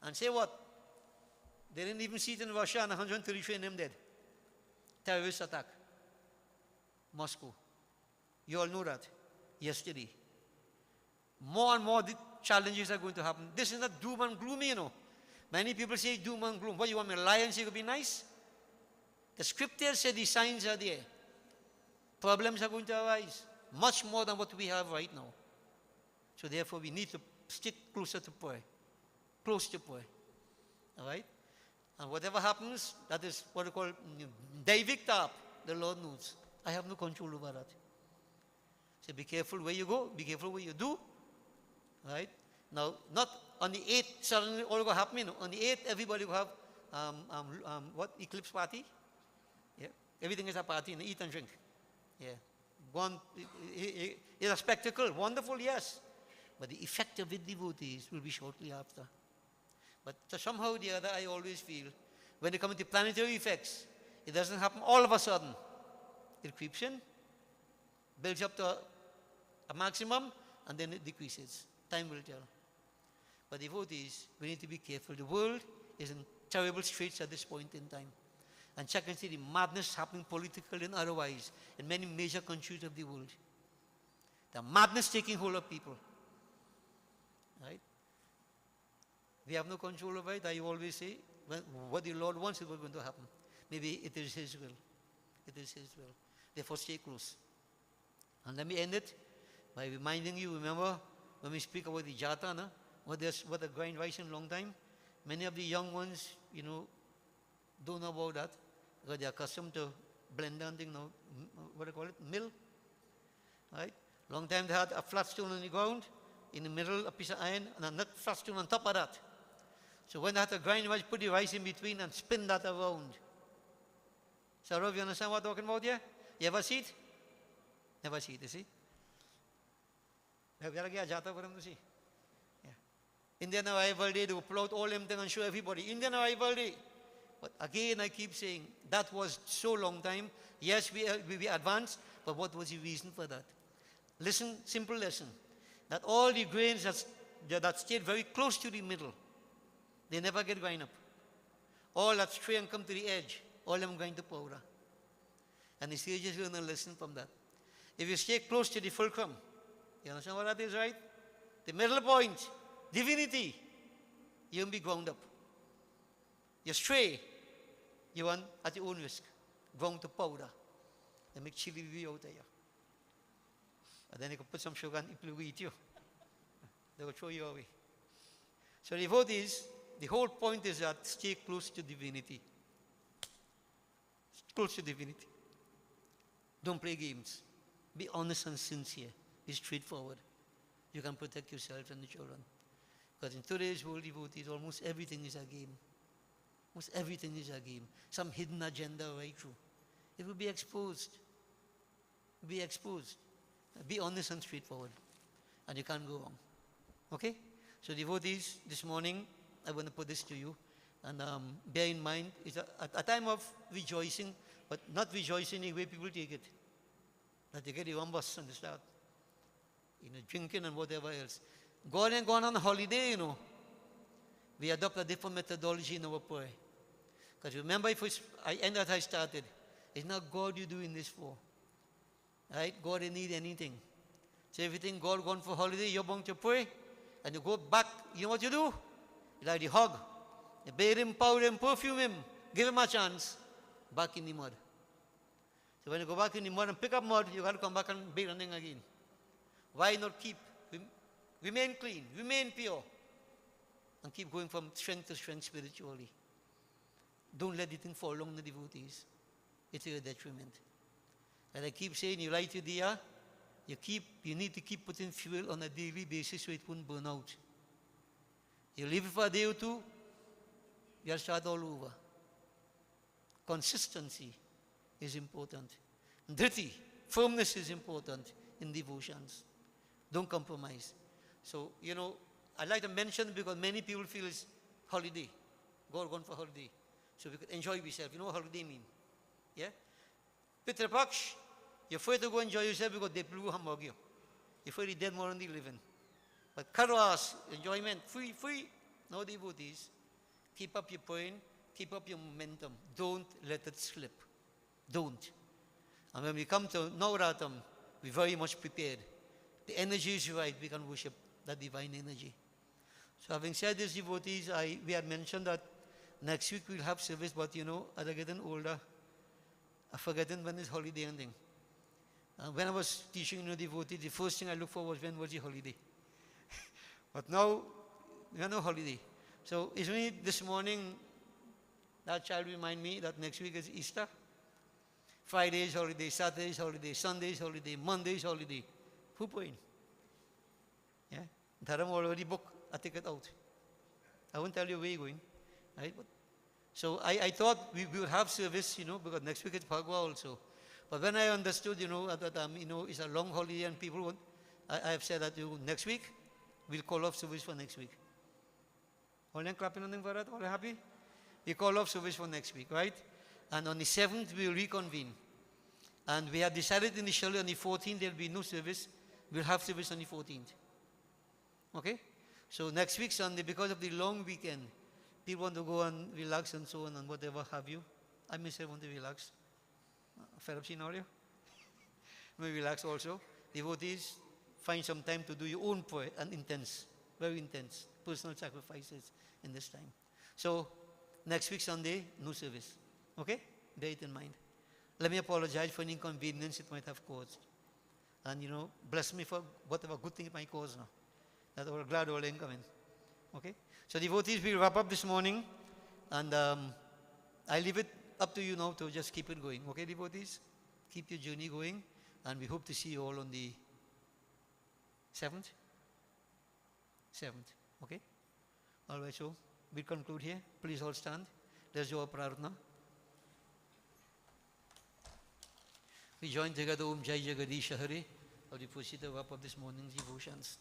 And say what? They didn't even see it in Russia and 133 of them dead. Terrorist attack. Moscow. You all know that. Yesterday. More and more the challenges are going to happen. This is not doom and gloom, you know. Many people say doom and gloom. What, you want me to lie and say it will be nice? The scriptures say the signs are there. Problems are going to arise. Much more than what we have right now. So therefore we need to stick closer to prayer. Close to prayer. All right? And whatever happens, that is what we call Daivik Tap. The Lord knows. I have no control over that. So be careful where you go. Be careful what you do. Right? Now, not on the 8th, suddenly all will happen. You know, on the 8th, everybody will have, eclipse party? Yeah. Everything is a party, and eat and drink. Yeah. It's a spectacle. Wonderful, yes. But the effect of it, devotees, will be shortly after. But somehow or the other, I always feel, when they come into planetary effects, it doesn't happen all of a sudden. It creeps in, builds up to a maximum, and then it decreases. Time will tell. But devotees, we need to be careful. The world is in terrible straits at this point in time. And check and see the madness happening politically and otherwise in many major countries of the world. The madness taking hold of people. Right? We have no control over it. I always say, what the Lord wants is what's going to happen. Maybe it is His will. It is His will. Therefore, stay close. And let me end it by reminding you, remember, when we speak about the jata, what the grind rice in a long time, many of the young ones, you know, don't know about that because they are accustomed to blender and thing now, what do you call it, mill, right? Long time they had a flat stone on the ground, in the middle a piece of iron, and another flat stone on top of that. So when they had to grind rice, put the rice in between and spin that around. Saurav, you understand what I'm talking about here? You ever see it? Never see it, you see? We gotta get a jata for them to see. Yeah. Indian Arrival Day, they will pull out all them things and show everybody. Indian Arrival Day. But again, I keep saying, that was so long time. Yes, we advanced, but what was the reason for that? Listen, simple lesson. That all the grains that stayed very close to the middle, they never get grind up. All that stray and come to the edge, all them grind to powder. And the sages learn a lesson from that. If you stay close to the fulcrum, you understand what that is, right? The middle point, divinity, you won't be ground up. You stray, you want at your own risk, ground to powder. They make chili out there. And then you can put some sugar and it will eat you. They will throw you away. So devotees, the whole point is that stay close to divinity. Close to divinity. Don't play games. Be honest and sincere. Be straightforward. You can protect yourself and the children. Because in today's world, devotees, almost everything is a game. Almost everything is a game. Some hidden agenda right through. It will be exposed. be exposed. Be honest and straightforward. And you can't go wrong. Okay? So devotees, this morning, I want to put this to you. And bear in mind, it's a time of rejoicing, but not rejoicing in the way people take it. That they get the rumbus and the start. Drinking and whatever else. God ain't gone on a holiday, We adopt a different methodology in our prayer. Because remember, I started, it's not God you're doing this for. Right? God didn't need anything. So everything God gone for holiday, you're going to pray, and you go back, you know what you do? You like the hug. You bathe him, powder him, perfume him, give him a chance, back in the mud. So when you go back in the mud and pick up mud, you got to come back and bathe on him again. Why not remain clean, remain pure, and keep going from strength to strength spiritually? Don't let the thing fall along the devotees. It's a detriment. And I keep saying, you light your diya, you need to keep putting fuel on a daily basis so it won't burn out. You leave it for a day or two, you'll start all over. Consistency is important. Dhriti, firmness is important in devotions. Don't compromise. So, I'd like to mention because many people feel it's holiday. God gone for holiday. So we could enjoy yourself. You know what holiday mean? Yeah? Pitra Paksh, you're afraid to go enjoy yourself because they blew hamburg you. You're afraid you're dead more than the living. But Karwas, enjoyment, free. No devotees. Keep up your point, keep up your momentum. Don't let it slip. Don't. And when we come to Navratam, we're very much prepared. The energy is right, we can worship that divine energy. So having said this, devotees, we had mentioned that next week we'll have service, but as I getting older, I've forgotten when is holiday ending. When I was teaching devotees, the first thing I looked for was when was the holiday. But now, we have no holiday. So it's only this morning that child remind me that next week is Easter. Friday is holiday, Saturday is holiday, Sunday is holiday, Monday is holiday. Who point? Yeah? Dharam already booked a ticket out. I won't tell you where you're going. Right? So I thought we would have service, because next week it's Phagwa also. But when I understood, that it's a long holiday and people won't, I have said that next week, we'll call off service for next week. All them clapping on them for that? All happy? We call off service for next week, right? And on the 7th, we'll reconvene. And we had decided initially on the 14th, there'll be no service. We'll have service on the 14th. Okay? So next week, Sunday, because of the long weekend, people want to go and relax and so on and whatever have you. I myself want to relax. Fed up scenario? May relax also. Devotees, find some time to do your own prayer and intense, very intense, personal sacrifices in this time. So, next week Sunday, no service. Okay? Bear it in mind. Let me apologize for any inconvenience it might have caused. And, bless me for whatever good thing it might cause now. That we're glad all in coming. Okay? So, devotees, we'll wrap up this morning. And I leave it up to you now to just keep it going. Okay, devotees? Keep your journey going. And we hope to see you all on the 7th? 7th. Okay? All right, so we'll conclude here. Please all stand. Let's do our prarthana. We join together Om Jai Jagadish Hare of the proceed the wrap of this morning's devotions.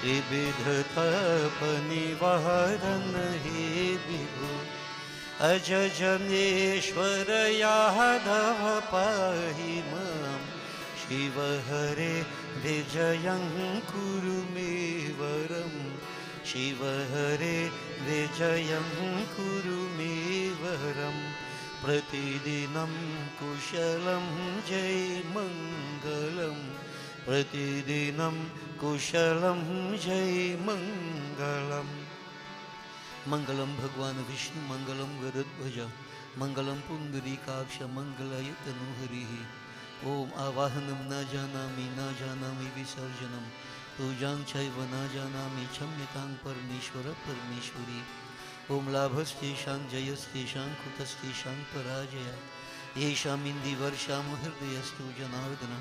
त्रिविध तप निवारण हे विभु अज जनेश्वर यादव पाहि मां शिव हरे विजयं कुरु मे वरं शिव हरे विजयं कुरु मे वरं प्रतिदिनं कुशलं जय मङ्गलं प्रतिदिनं कुशलं जय मङ्गलम् मंगलम भगवान विष्णु मंगलम गरुड़ध्वज मंगलम पुंडरीकाक्ष मंगलाय तनुहरि ओम आवाहनम न जानामि विसर्जनम पूजां चैव न जानामि क्षम्यतां परमेश्वर परमेश्वरी ओम लाभस्तेषां जयस्तेषां कुतस्तेषां पराजय येषाम् इन्दिवर्षां हृदयस्तु जनार्दन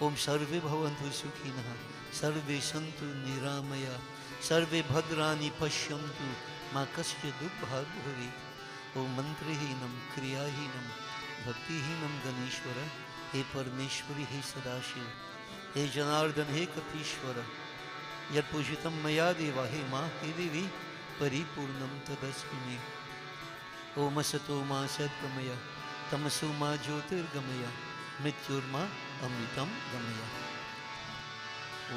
ओम सर्वे भवन्तु सुखिनः सर्वे सन्तु निरामया सर्वे भद्राणि पश्यन्तु माँ कस्य दुर्भाग भवेत् ओम मंत्रहीनम क्रियाहीनम भक्तिहीनम गणेश्वर हे परमेश्वरी हे सदाशिव हे जनार्दन हे कपीश्वर यत् पूजितं मया देवा हे माँ हे देवी परिपूर्णं तदस्मि मे ओम असतो मा सद्गमय तमसो मा ज्योतिर्गमय मृत्युर्मा अमृतं गमय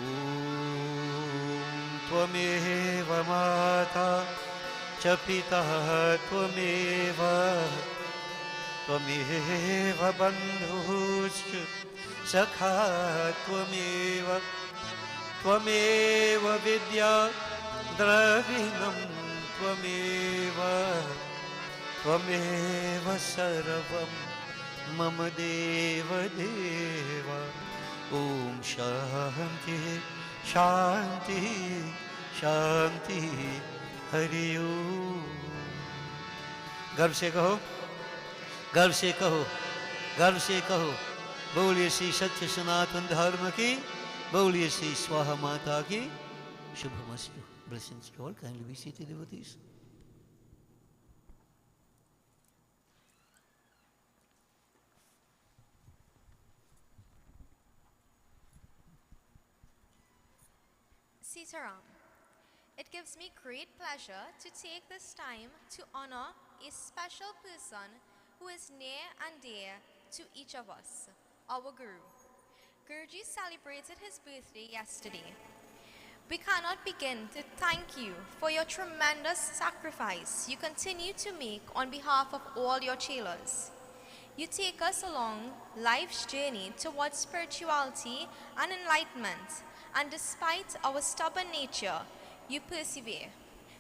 ओम त्वमेव माता च पिता त्वमेव त्वमेव बन्धुश्च सखा त्वमेव त्वमेव विद्या द्रविणं त्वमेव त्वमेव सर्वं मम देव देव ॐ शान्ति शान्ति शान्ति हरि ओम। गर्व से कहो, गर्व से कहो, गर्व से कहो, बोलिए श्री सत्य सनातन धर्म की, बोलिए श्री स्वाहा माता की। शुभमस्तु। Blessings to all. Kindly be seated, devotees. Sitaram. It gives me great pleasure to take this time to honor a special person who is near and dear to each of us, our Guru. Guruji celebrated his birthday yesterday. We cannot begin to thank you for your tremendous sacrifice you continue to make on behalf of all your chelas. You take us along life's journey towards spirituality and enlightenment, and despite our stubborn nature, you persevere.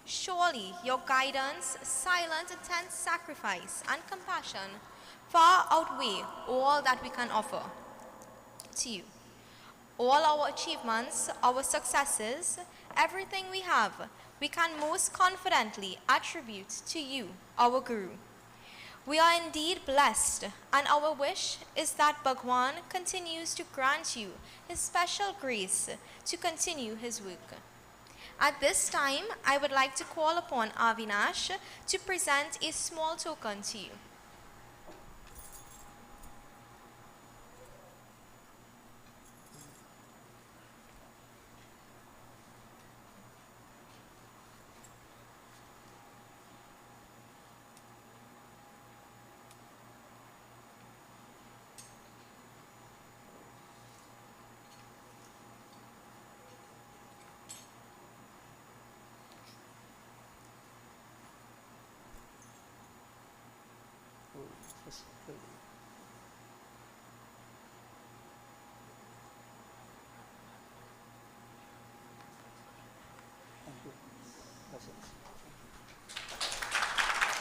Surely your guidance, silent, intense sacrifice, and compassion far outweigh all that we can offer to you. All our achievements, our successes, everything we have, we can most confidently attribute to you, our Guru. We are indeed blessed, and our wish is that Bhagwan continues to grant you his special grace to continue his work. At this time, I would like to call upon Avinash to present a small token to you.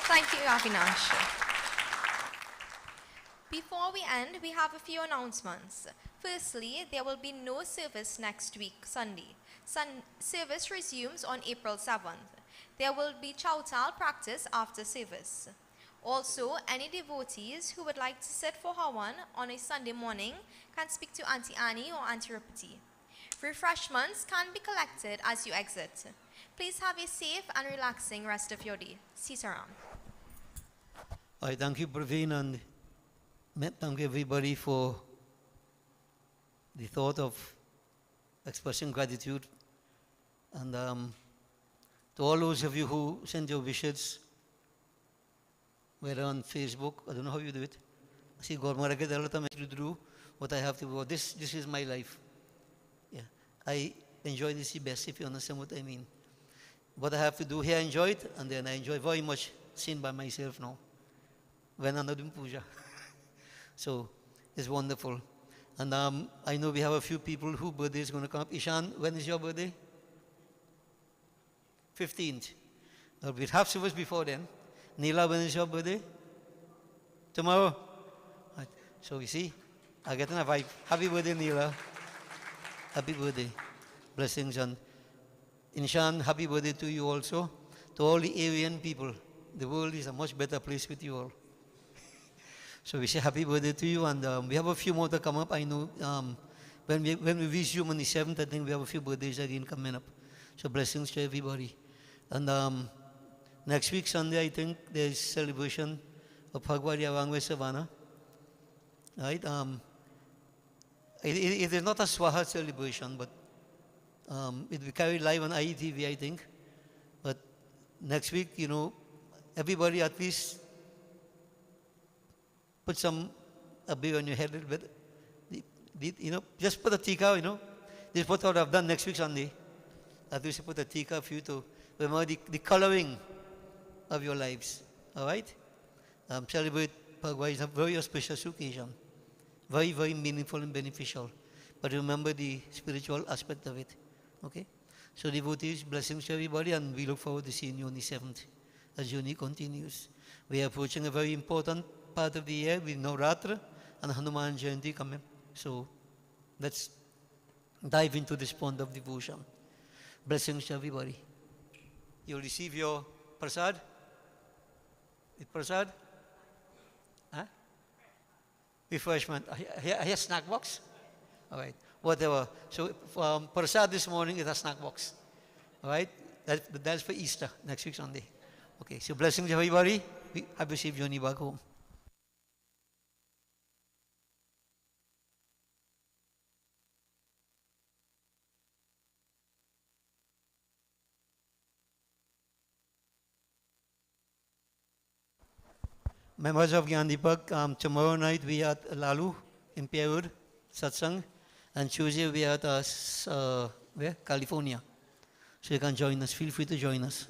Thank you, Avinash. Before we end, we have a few announcements. Firstly, there will be no service next week, Sunday. Service resumes on April 7th. There will be Chautal practice after service. Also, any devotees who would like to sit for Hawan on a Sunday morning can speak to Auntie Annie or Auntie Rupati. Refreshments can be collected as you exit. Please have a safe and relaxing rest of your day. Sitaram. I thank you, Praveen, and thank everybody for the thought of expressing gratitude And to all those of you who send your wishes, whether on Facebook, I don't know how you do it. See, God, I get a lot of messages to do what I have to do. This is my life. Yeah, I enjoy this the best, if you understand what I mean. What I have to do here, I enjoy it, and then I enjoy very much seen by myself now when I'm not doing puja. So it's wonderful. And I know we have a few people whose birthday is going to come up. Ishan, when is your birthday? 15th. We'll have service before then. Neela, when is your birthday? Tomorrow? Right. So you see, I get a vibe. Happy birthday, Neela. Happy birthday. Blessings. And Inshan, happy birthday to you also. To all the Aryan people. The world is a much better place with you all. So we say happy birthday to you, and we have a few more to come up. I know when we resume on the 7th, I think we have a few birthdays again coming up. So blessings to everybody. And next week, Sunday, I think there's celebration of Bhagwadi Awangwe Savannah. Right? It is not a SWAHA celebration, but it will be carried live on IETV, I think. But next week, you know, everybody at least put a bit on your head a little bit. You know, just put a tika, you know. This is what I've done next week Sunday. At least put a tika for you to remember the coloring of your lives. All right? Celebrate Bhagwadi is a very auspicious occasion. Very, very meaningful and beneficial. But remember the spiritual aspect of it. Okay? So devotees, blessings to everybody, and we look forward to seeing you on the 7th as journey continues. We are approaching a very important part of the year with Navratri and Hanuman Jayanti coming. So let's dive into this pond of devotion. Blessings to everybody. You'll receive your prasad. With prasad? Huh? Refreshment. I hear snack box? All right. Whatever. So prasad this morning is a snack box. All right? That's for Easter, next week Sunday. Okay. So blessings to everybody. Have a safe journey back home. Members of Gyandipak, tomorrow night we are at Lalu in Pierwood, Satsang, and Tuesday we are at where? California. So you can join us. Feel free to join us.